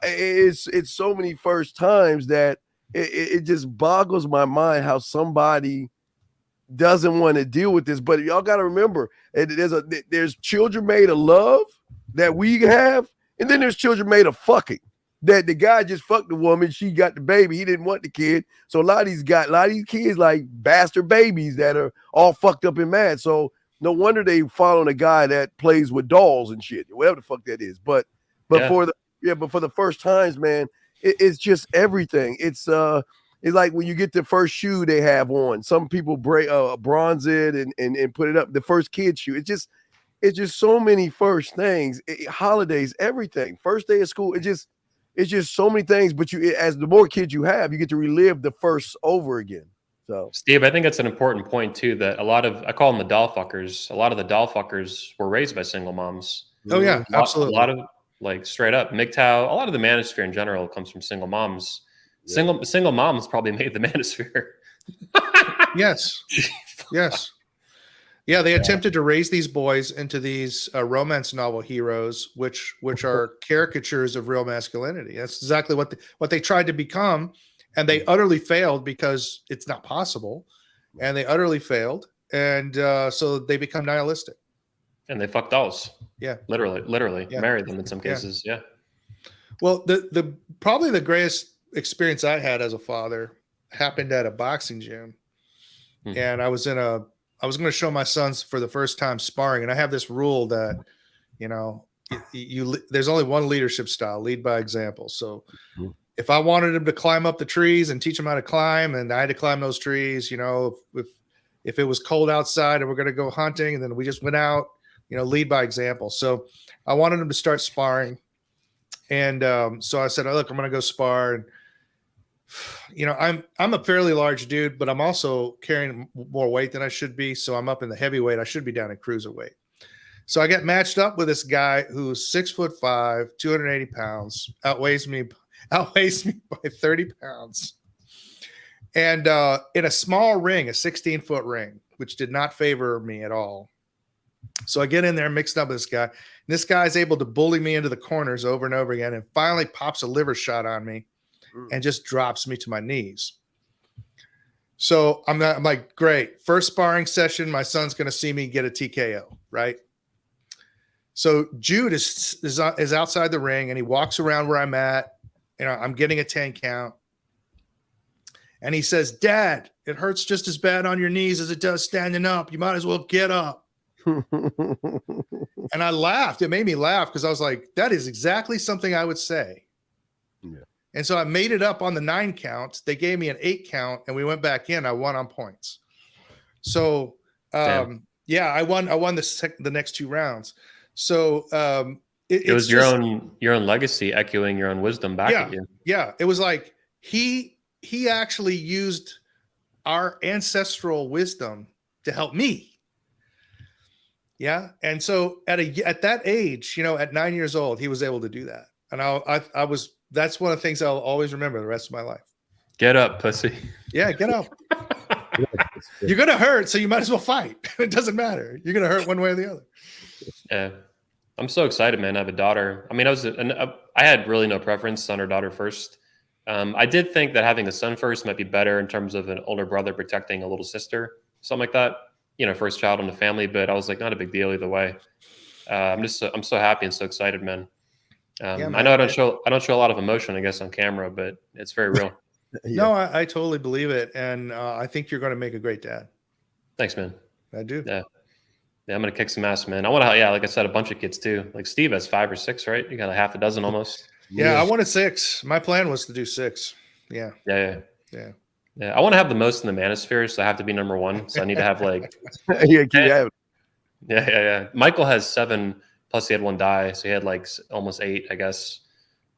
it's so many first times that it just boggles my mind how somebody doesn't want to deal with this. But y'all got to remember, there's children made of love that we have, and then there's children made of fucking, that the guy just fucked the woman, she got the baby, he didn't want the kid. So a lot of these kids like bastard babies that are all fucked up and mad. So no wonder they following a guy that plays with dolls and shit, whatever the fuck that is. But for the first times, man, it's just everything. It's like when you get the first shoe they have on, some people bronze it and put it up, the first kid shoe. It's just so many first things, holidays, everything, first day of school. It's just so many things. But as the more kids you have, you get to relive the first over again. So, Steve, I think that's an important point too, that I call them the doll fuckers. A lot of the doll fuckers were raised by single moms. Oh yeah, absolutely. A lot of, like, straight up MGTOW, a lot of the manosphere in general comes from single moms. Yeah. Single moms probably made the manosphere. Yes. Yeah, they attempted to raise these boys into these romance novel heroes, which are caricatures of real masculinity. That's exactly what they tried to become, and they utterly failed because it's not possible, and they utterly failed, and so they become nihilistic. And they fuck dolls. Yeah, literally, yeah. Married them in some cases. Yeah. Well, the probably the greatest experience I had as a father happened at a boxing gym, and I was going to show my sons for the first time sparring. And I have this rule that, you know, there's only one leadership style, lead by example. So if I wanted them to climb up the trees and teach them how to climb, and I had to climb those trees, you know, if it was cold outside and we're going to go hunting and then we just went out, you know, lead by example. So I wanted them to start sparring. And so I said, oh, look, I'm going to go spar. And, you know, I'm a fairly large dude, but I'm also carrying more weight than I should be. So I'm up in the heavyweight. I should be down in cruiserweight. So I got matched up with this guy who's 6'5", 280 pounds, outweighs me by 30 pounds. And in a small ring, a 16-foot ring, which did not favor me at all. So I get in there mixed up with this guy. And this guy's able to bully me into the corners over and over again, and finally pops a liver shot on me. and just drops me to my knees. So I'm like, great. First sparring session, my son's going to see me get a TKO, right? So Jude is outside the ring, and he walks around where I'm at. I'm getting a 10 count. And he says, Dad, it hurts just as bad on your knees as it does standing up. You might as well get up. And I laughed. It made me laugh because I was like, that is exactly something I would say. Yeah. And so I made it up on the 9 count. They gave me an 8 count, and we went back in. I won on points. So, yeah, I won the next 2 rounds. So it was your own legacy echoing your own wisdom back at you. Yeah, it was like he actually used our ancestral wisdom to help me. Yeah, and so at that age, at 9 years old, he was able to do that, and I was. That's one of the things I'll always remember the rest of my life. Get up, pussy. Yeah, get up. You're gonna hurt, so you might as well fight. It doesn't matter. You're gonna hurt one way or the other. Yeah, I'm so excited, man. I have a daughter. I mean, I had really no preference, son or daughter first. I did think that having a son first might be better in terms of an older brother protecting a little sister, something like that. First child in the family, but I was like, not a big deal either way. I'm so happy and so excited, man. Man. I know I don't show a lot of emotion, I guess, on camera, but it's very real. Yeah. No, I totally believe it, and I think you're going to make a great dad. Thanks, man. I do. Yeah, I'm going to kick some ass, man. I want to, like I said, a bunch of kids too. Like Steve has 5 or 6, right? You got like half a dozen almost. Yeah, I wanted 6. My plan was to do 6. Yeah. I want to have the most in the manosphere, so I have to be number 1. So I need to have like yeah. Michael has 7, plus he had 1 die, so he had like almost 8, I guess.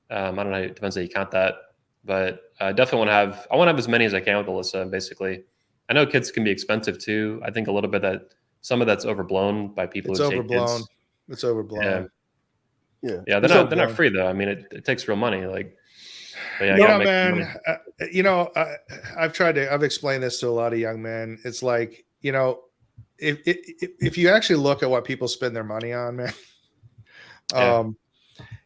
I don't know. It depends how you count that, but I definitely want to have. I want to have as many as I can with Alyssa. Basically, I know kids can be expensive too. I think a little bit that some of that's overblown by people. It's overblown. It's overblown. Yeah. They're not free though. I mean, it takes real money. Like. Man, I've explained this to a lot of young men. It's like, if you actually look at what people spend their money on, man,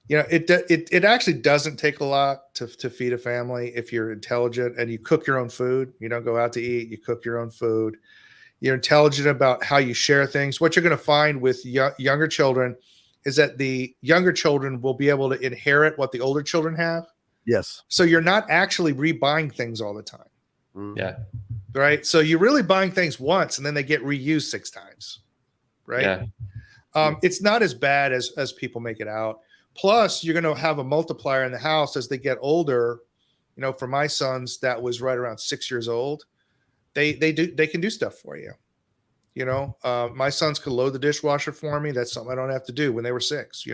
it actually doesn't take a lot to feed a family if you're intelligent and you cook your own food. You don't go out to eat, you cook your own food. You're intelligent about how you share things. What you're going to find with younger children is that the younger children will be able to inherit what the older children have. Yes. So you're not actually rebuying things all the time. Yeah. Right. So you're really buying things once and then they get reused 6 times. Right. Yeah. It's not as bad as people make it out. Plus, you're going to have a multiplier in the house as they get older. For my sons, that was right around 6 years old. They can do stuff for you. My sons could load the dishwasher for me. That's something I don't have to do when they were 6.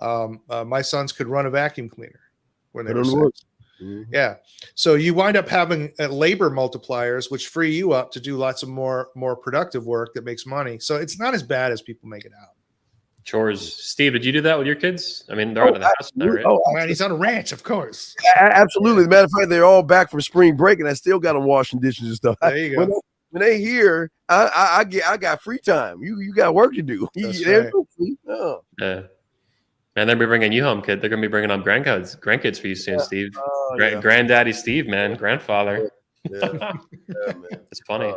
My sons could run a vacuum cleaner when they were 6. Mm-hmm. Yeah. So you wind up having labor multipliers, which free you up to do lots of more productive work that makes money. So it's not as bad as people make it out. Chores. Steve, did you do that with your kids? I mean, they're out of the house now, right? Oh, man, he's on a ranch, of course. Absolutely. As a matter of fact, they're all back from spring break, and I still got them washing dishes and stuff. There you go. When they here, I got free time. You got work to do. That's right. Yeah. Man, they'll be bringing you home, kid. They're going to be bringing on grandkids for you soon, Steve. Granddaddy Steve, man. Grandfather. Man. It's funny.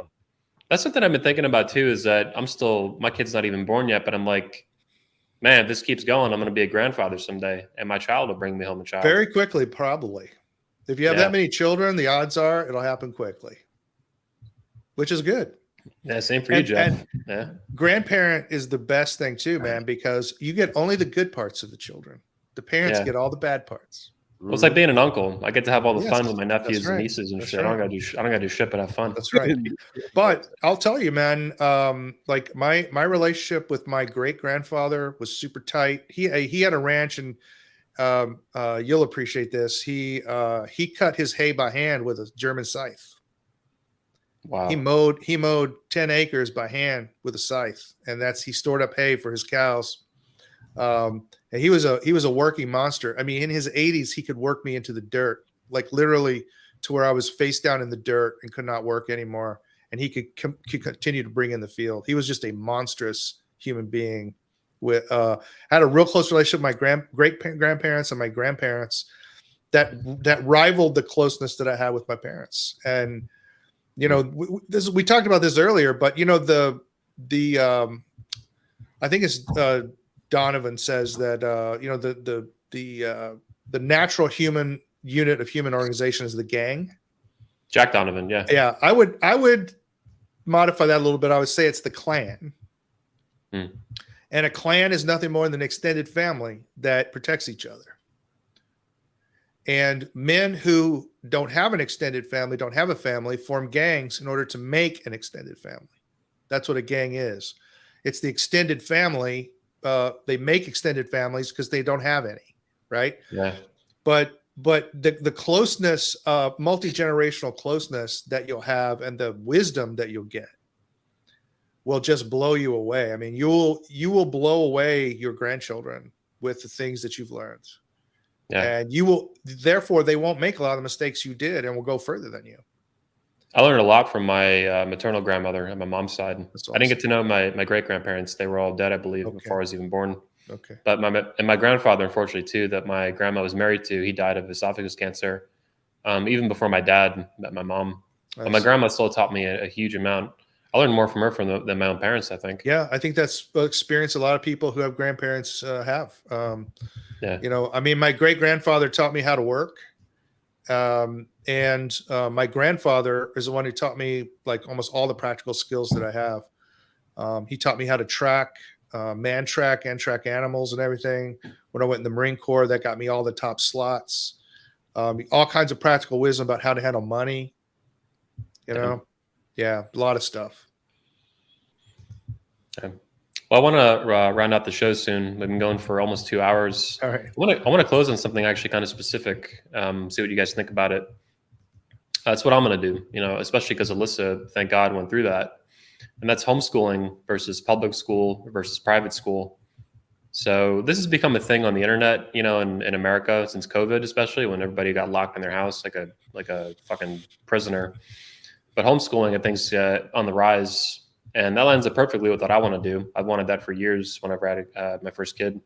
That's something I've been thinking about, too, is that my kid's not even born yet, but I'm like, man, if this keeps going, I'm going to be a grandfather someday, and my child will bring me home a child. Very quickly, probably. If you have that many children, the odds are it'll happen quickly, which is good. Yeah, same for you, Jeff. Yeah. Grandparent is the best thing too, man, because you get only the good parts of the children. The parents get all the bad parts. Well, it's like being an uncle. I get to have all the fun with my nephews and nieces and shit. Right. I don't gotta do shit but have fun. That's right. But I'll tell you, man, like my relationship with my great grandfather was super tight. He had a ranch, and you'll appreciate this. He cut his hay by hand with a German scythe. Wow. He mowed 10 acres by hand with a scythe, and he stored up hay for his cows. And he was a working monster. I mean, in his 80s, he could work me into the dirt, like literally to where I was face down in the dirt and could not work anymore. And he could continue to bring in the field. He was just a monstrous human being. Had a real close relationship with my great grandparents and my grandparents. that rivaled the closeness that I had with my parents. And you know, we talked about this earlier, but you know, I think it's Donovan says that you know, the natural human unit of human organization is the gang. Jack Donovan, yeah. Yeah, I would modify that a little bit. I would say it's the clan. And a clan is nothing more than an extended family that protects each other. And men who don't have an extended family, don't have a family, form gangs in order to make an extended family. That's what a gang is. It's the extended family. They make extended families because they don't have any, right? Yeah. But the closeness, multi-generational closeness that you'll have and the wisdom that you'll get will just blow you away. I mean, you will blow away your grandchildren with the things that you've learned. Yeah. And therefore they won't make a lot of the mistakes you did and will go further than you. I learned a lot from my maternal grandmother on my mom's side. Awesome. I didn't get to know my great grandparents. They were all dead, I believe, before I was even born. Okay. But my grandfather, unfortunately, too, that my grandma was married to, he died of esophagus cancer, even before my dad met my mom. But my grandma still taught me a huge amount. I learned more from her than my own parents, I think. Yeah, I think that's an experience a lot of people who have grandparents have. Yeah. You know, I mean, my great grandfather taught me how to work. And my grandfather is the one who taught me like almost all the practical skills that I have. He taught me how to track, man track and track animals and everything. When I went in the Marine Corps, that got me all the top slots. All kinds of practical wisdom about how to handle money. You know, yeah, a lot of stuff. Okay. Well, I want to round out the show soon. We've been going for almost 2 hours. All right. I want to close on something actually kind of specific. See what you guys think about it. That's what I'm going to do. You know, especially because Alyssa, thank God, went through that, and that's homeschooling versus public school versus private school. So this has become a thing on the internet, you know, in America since COVID, especially when everybody got locked in their house like a fucking prisoner. But homeschooling, I think, is on the rise. And that lines up perfectly with what I want to do. I've wanted that for years whenever I had my first kid.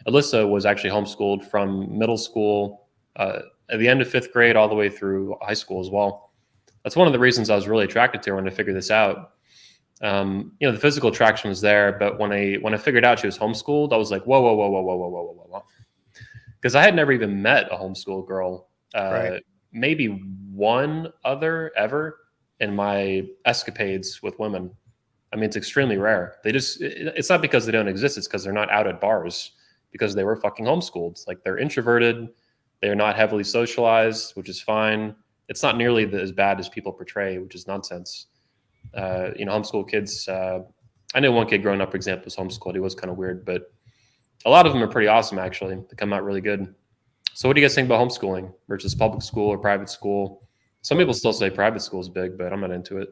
Alyssa was actually homeschooled from middle school at the end of 5th grade all the way through high school as well. That's one of the reasons I was really attracted to her when I figured this out. You know, the physical attraction was there, but when I figured out she was homeschooled, I was like, whoa. Because I had never even met a homeschool girl. Right. Maybe one other ever in my escapades with women. I mean, it's extremely rare. It's not because they don't exist. It's because they're not out at bars because they were fucking homeschooled. Like, they're introverted. They're not heavily socialized, which is fine. It's not nearly as bad as people portray, which is nonsense. You know, homeschool kids, I know one kid growing up, for example, was homeschooled. He was kind of weird, but a lot of them are pretty awesome, actually. They come out really good. So what do you guys think about homeschooling versus public school or private school? Some people still say private school is big, but I'm not into it.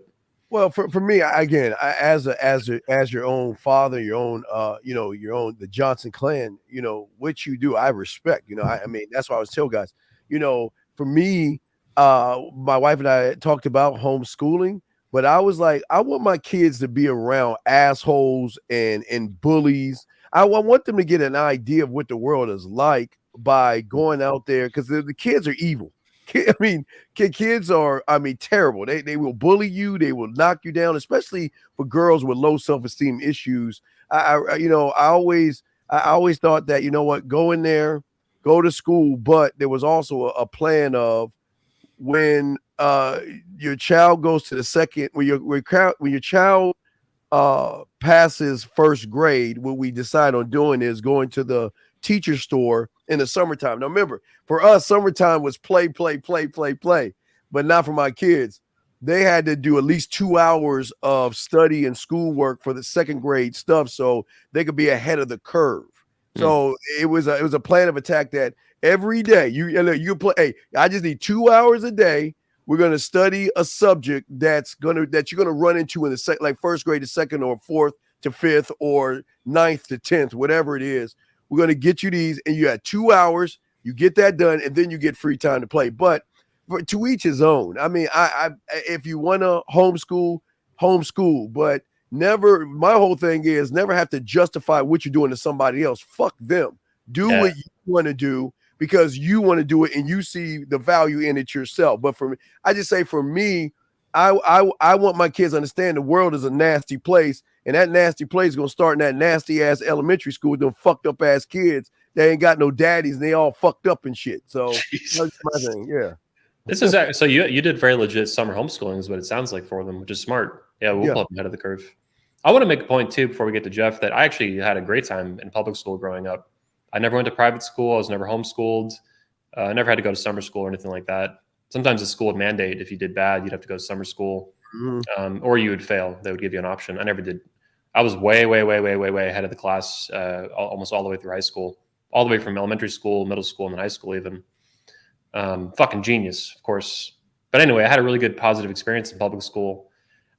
Well, for me, again, as your own father, your own, you know, the Johnson clan, you know, which you do, I respect. You know, I mean, that's why I always tell guys, you know, for me, my wife and I talked about homeschooling, but I was like, I want my kids to be around assholes and bullies. I want them to get an idea of what the world is like by going out there, because the kids are evil. I mean, kids are, I mean, terrible. They will bully you. They will knock you down, especially for girls with low self-esteem issues. I always thought that, you know what, go in there, go to school. But there was also a plan of when your child goes to the second, when your child passes 1st grade, what we decide on doing is going to the teacher store in the summertime. Now remember, for us, summertime was play, but not for my kids. They had to do at least 2 hours of study and schoolwork for the 2nd grade stuff so they could be ahead of the curve. So it was a plan of attack that every day you play. Hey, I just need 2 hours a day. We're going to study a subject that you're going to run into in the like 1st grade to 2nd or 4th to 5th or 9th to 10th, whatever it is. We're going to get you these, and you had 2 hours. You get that done, and then you get free time to play. But to each his own. I mean, I if you want to homeschool, but never. My whole thing is never have to justify what you're doing to somebody else. Fuck them. Do what you want to do. because you want to do it and you see the value in it yourself. But for me, I just say for me, I want my kids to understand the world is a nasty place, and that nasty place is gonna start in that nasty ass elementary school with them fucked up ass kids. They ain't got no daddies and they all fucked up and shit. So that's my thing. Yeah. This is so you did very legit summer homeschooling is what it sounds like for them, which is smart. Yeah, we'll pull up ahead of the curve. I want to make a point too before we get to Jeff that I actually had a great time in public school growing up. I never went to private school. I was never homeschooled. I never had to go to summer school or anything like that. Sometimes the school would mandate if you did bad, you'd have to go to summer school, or you would fail. They would give you an option. I never did. I was way ahead of the class, almost all the way through high school, all the way from elementary school, middle school, and then high school even. Fucking genius, of course. But anyway, I had a really good positive experience in public school.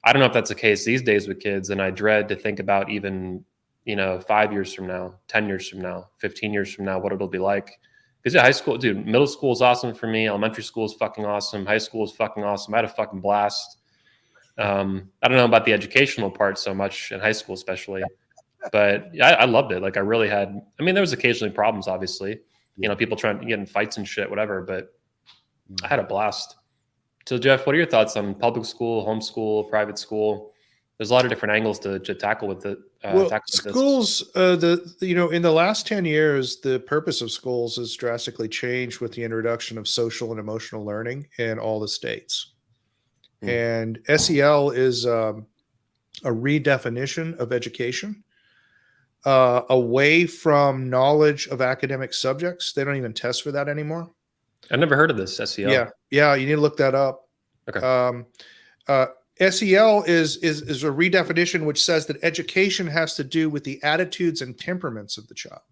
I don't know if that's the case these days with kids, and I dread to think about even, 5 years from now, 10 years from now, 15 years from now, what it'll be like. Because high school, dude, middle school is awesome for me. Elementary school is fucking awesome. High school is fucking awesome. I had a fucking blast. I don't know about the educational part so much in high school, especially, but I loved it. Like I really had, there was occasionally problems, obviously, people trying to get in fights and shit, whatever, but I had a blast. So Jeff, what are your thoughts on public school, homeschool, private school? There's a lot of different angles to tackle with it. Schools, in the last 10 years, the purpose of schools has drastically changed with the introduction of social and emotional learning in all the states. And SEL is a redefinition of education away from knowledge of academic subjects. They don't even test for that anymore. I've never heard of this SEL. Yeah, you need to look that up. Okay. SEL is a redefinition which says that education has to do with the attitudes and temperaments of the child.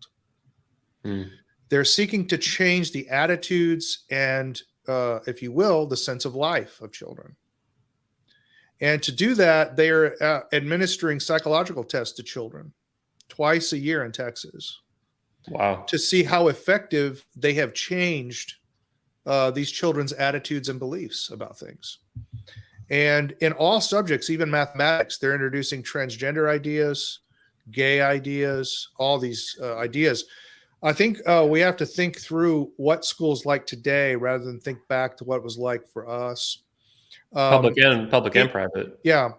They're seeking to change the attitudes and, if you will, the sense of life of children. And to do that, they are administering psychological tests to children twice a year in Texas. Wow. To see how effective they have changed these children's attitudes and beliefs about things. And in all subjects, even mathematics, they're introducing transgender ideas, gay ideas, all these ideas. I think we have to think through what school's like today rather than think back to what it was like for us. Public and private. Yeah.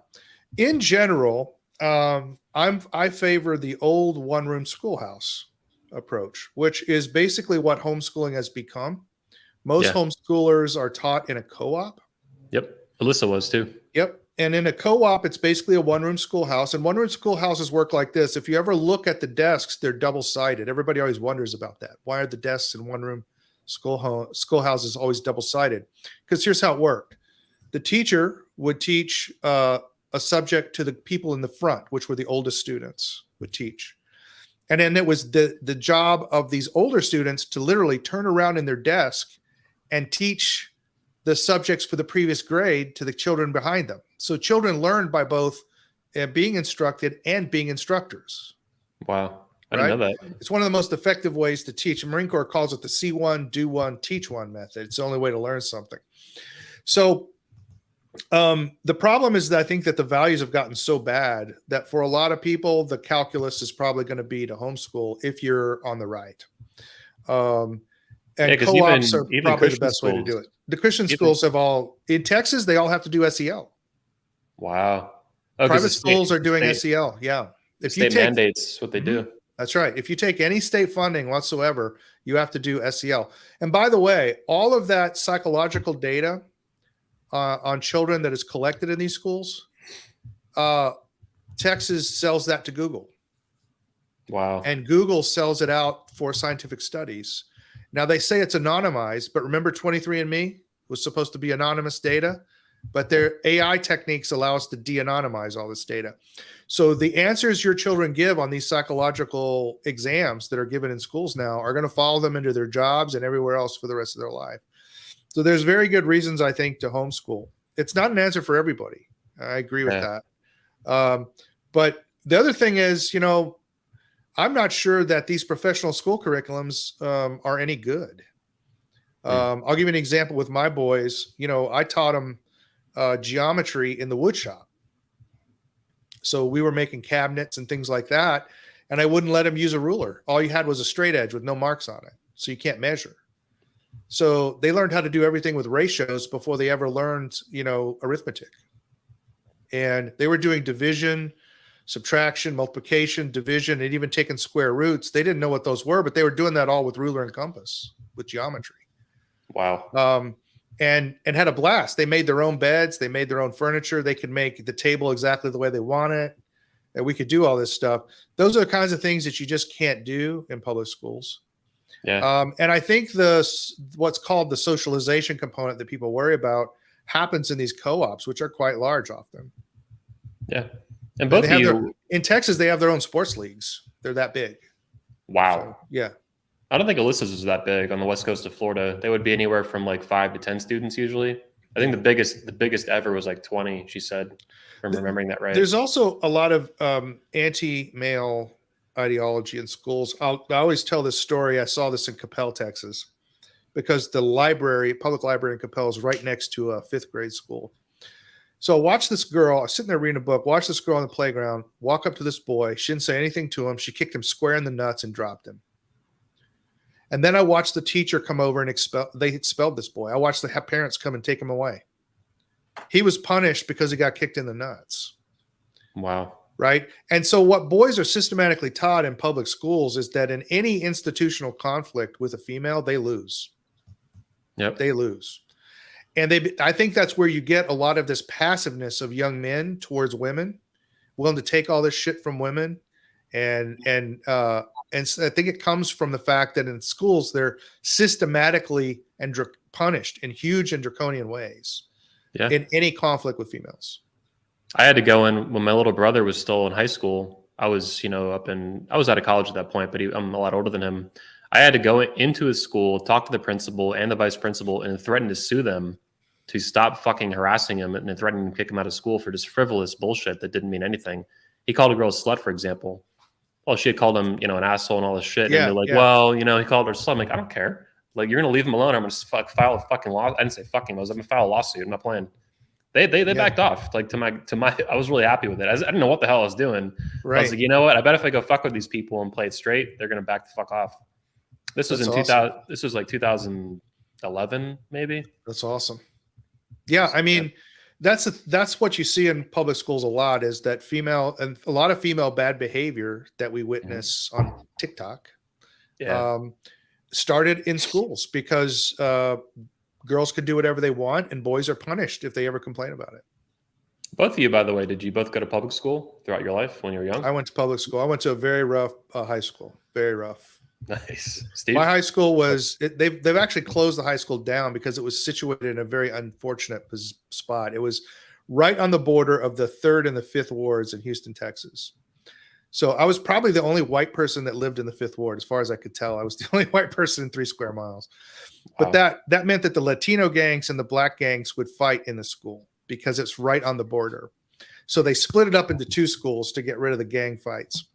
In general, I favor the old one-room schoolhouse approach, which is basically what homeschooling has become. Most homeschoolers are taught in a co-op. Yep. Alyssa was too. Yep. And in a co-op, it's basically a one-room schoolhouse. And one-room schoolhouses work like this. If you ever look at the desks, they're double-sided. Everybody always wonders about that. Why are the desks in one-room schoolhouses always double-sided? Because here's how it worked. The teacher would teach a subject to the people in the front, which were the oldest students would teach. And then it was the job of these older students to literally turn around in their desk and teach the subjects for the previous grade to the children behind them. So children learned by both being instructed and being instructors. Wow. I didn't know that. It's one of the most effective ways to teach. The Marine Corps calls it the see one, do one, teach one method. It's the only way to learn something. So the problem is that I think that the values have gotten so bad that for a lot of people, the calculus is probably going to be to homeschool if you're on the right. And co-ops are probably the best way to do it. The Christian schools have all, in Texas, they all have to do SEL. Wow. Private schools are doing SEL. Yeah. If state mandates what they do. That's right. If you take any state funding whatsoever, you have to do SEL. And by the way, all of that psychological data on children that is collected in these schools, Texas sells that to Google. Wow. And Google sells it out for scientific studies. Now they say it's anonymized, but remember 23andMe was supposed to be anonymous data, but their AI techniques allow us to de-anonymize all this data. So the answers your children give on these psychological exams that are given in schools now are going to follow them into their jobs and everywhere else for the rest of their life. So there's very good reasons, I think, to homeschool. It's not an answer for everybody. I agree with that. But the other thing is, I'm not sure that these professional school curriculums are any good. I'll give you an example with my boys. I taught them geometry in the wood shop. So we were making cabinets and things like that. And I wouldn't let them use a ruler. All you had was a straight edge with no marks on it. so you can't measure. So they learned how to do everything with ratios before they ever learned, arithmetic. And they were doing division, subtraction, multiplication, division, and even taking square roots. They didn't know what those were, but they were doing that all with ruler and compass, with geometry. Wow. And had a blast. They made their own beds. They made their own furniture. They could make the table exactly the way they want it. And we could do all this stuff. Those are the kinds of things that you just can't do in public schools. Yeah. And I think what's called the socialization component that people worry about happens in these co-ops, which are quite large often. Yeah. And both of you in Texas, they have their own sports leagues. They're that big. Wow. So, yeah. I don't think Alyssa's was that big on the west coast of Florida. They would be anywhere from like 5 to 10 students usually. I think the biggest ever was like 20, she said, if I'm remembering that right. There's also a lot of anti-male ideology in schools. I always tell this story. I saw this in Coppell, Texas, because the public library in Coppell is right next to a 5th grade school. So watch this girl. I was sitting there reading a book. Watch this girl on the playground. Walk up to this boy. She didn't say anything to him. She kicked him square in the nuts and dropped him. And then I watched the teacher come over and they expelled this boy. I watched the parents come and take him away. He was punished because he got kicked in the nuts. Wow. Right. And so what boys are systematically taught in public schools is that in any institutional conflict with a female, they lose. Yep. They lose. And I think that's where you get a lot of this passiveness of young men towards women, willing to take all this shit from women. And so I think it comes from the fact that in schools, they're systematically punished in huge and draconian ways in any conflict with females. I had to go in when my little brother was still in high school. I was, I was out of college at that point, but I'm a lot older than him. I had to go into his school, talk to the principal and the vice principal, and threaten to sue them to stop fucking harassing him and threatening to kick him out of school for just frivolous bullshit that didn't mean anything. He called a girl a slut, for example. Well, she had called him, an asshole and all this shit. Yeah, and they're like, well, he called her slut. I'm like, I don't care. Like, you're going to leave him alone. I'm going to file a fucking law. I didn't say fucking. I'm going to file a lawsuit. I'm not playing. They backed off. Like to my, I was really happy with it. I didn't know what the hell I was doing. Right. I was like, you know what? I bet if I go fuck with these people and play it straight, they're going to back the fuck off. This was in 2000. This was like 2011, maybe. That's awesome. Yeah. I mean, that's what you see in public schools a lot, is that a lot of female bad behavior that we witness on TikTok started in schools because girls could do whatever they want and boys are punished if they ever complain about it. Both of you, by the way, did you both go to public school throughout your life when you were young? I went to public school. I went to a very rough high school. Very rough. Nice. Steve? My high school they've actually closed the high school down because it was situated in a very unfortunate spot. It was right on the border of the 3rd and the 5th wards in Houston, Texas. So I was probably the only white person that lived in the 5th ward. As far as I could tell, I was the only white person in 3 square miles. But that meant that the Latino gangs and the black gangs would fight in the school because it's right on the border. So they split it up into 2 schools to get rid of the gang fights.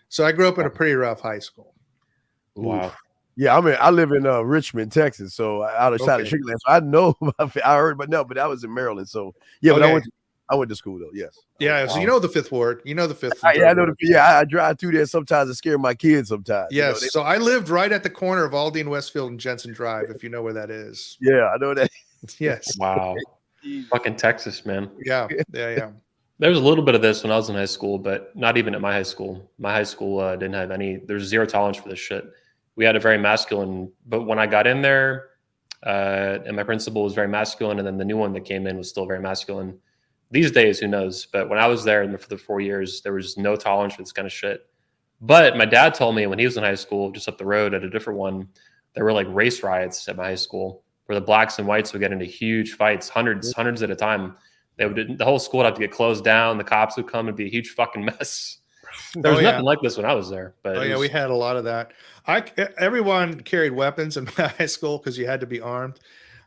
So I grew up in a pretty rough high school. Wow. Yeah, I live in Richmond, Texas, so out of side of Sugarland. So I know, I heard, but I was in Maryland. So yeah, but I went to school though. Yes. Yeah. So you know the 5th ward. You know the 5th. Yeah, I know. I drive through there sometimes to scare my kids sometimes. Yes. So I lived right at the corner of Aldine Westfield and Jensen Drive, if you know where that is. Yeah, I know that. Yes. Wow. Fucking Texas, man. Yeah. There was a little bit of this when I was in high school, but not even at my high school. My high school didn't have there's zero tolerance for this shit. We had a very masculine, but when I got in there, and my principal was very masculine, and then the new one that came in was still very masculine. These days, who knows? But when I was there for the 4 years, there was no tolerance for this kind of shit. But my dad told me when he was in high school, just up the road at a different one, there were like race riots at my high school where the blacks and whites would get into huge fights, hundreds at a time. The whole school would have to get closed down. The cops would come and be a huge fucking mess. There was nothing like this when I was there. But we had a lot of that. Everyone carried weapons in my high school because you had to be armed.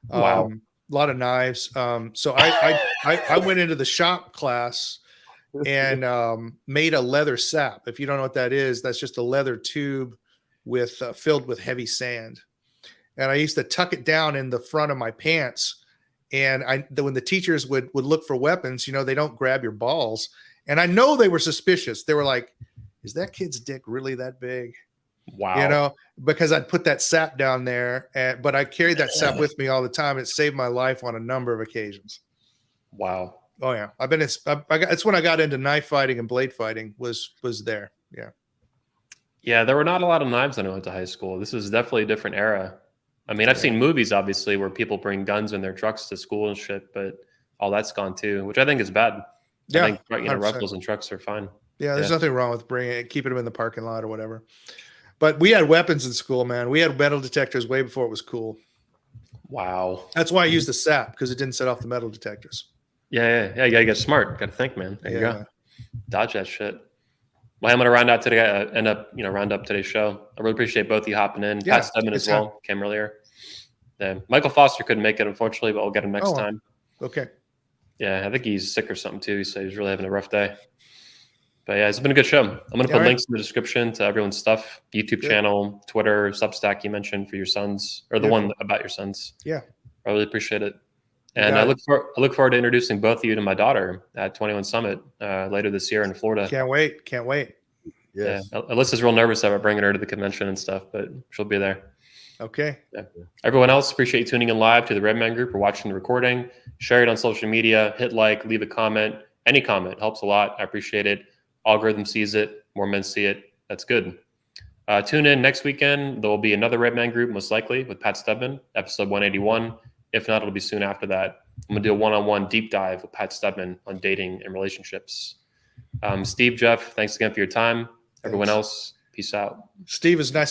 Wow. A lot of knives. So I went into the shop class and made a leather sap. If you don't know what that is, that's just a leather tube filled with heavy sand. And I used to tuck it down in the front of my pants. And when the teachers would look for weapons, they don't grab your balls. And I know they were suspicious. They were like, is that kid's dick really that big? Wow. Because I'd put that sap down there, but I carried that sap with me all the time. It saved my life on a number of occasions. Wow. Oh yeah, it's when I got into knife fighting and blade fighting was there. Yeah. Yeah, there were not a lot of knives when I went to high school. This is definitely a different era. I mean, I've seen movies, obviously, where people bring guns in their trucks to school and shit, but all that's gone too, which I think is bad. Yeah, I think, 100%. rifles and trucks are fine. Yeah, there's nothing wrong with keeping them in the parking lot or whatever. But we had weapons in school, man. We had metal detectors way before it was cool. Wow. That's why I used the sap, because it didn't set off the metal detectors. Yeah. You gotta get smart. Gotta think, man. There you go. Dodge that shit. Well, I'm gonna round up today's show. I really appreciate both of you hopping in. Yeah, Pat Stedman as well came earlier. Michael Foster couldn't make it, unfortunately, but we'll get him next time. Okay. Yeah, I think he's sick or something too. He said he's really having a rough day. But yeah, it's been a good show. I'm going to put links in the description to everyone's stuff, YouTube channel, Twitter, Substack you mentioned for your sons, or the one about your sons. Yeah. I really appreciate it. And I look forward to introducing both of you to my daughter at 21 Summit later this year in Florida. Can't wait. Yes. Yeah, Alyssa's real nervous about bringing her to the convention and stuff, but she'll be there. Okay. Yeah. Everyone else, appreciate you tuning in live to the Redman Group or watching the recording. Share it on social media. Hit like, leave a comment. Any comment helps a lot. I appreciate it. Algorithm sees it. More men see it. That's good. Tune in next weekend. There will be another Redman Group, most likely, with Pat Stedman, episode 181. If not, it'll be soon after that. I'm going to do a one-on-one deep dive with Pat Stedman on dating and relationships. Steve, Jeff, thanks again for your time. Everyone else, peace out. Steve, is nice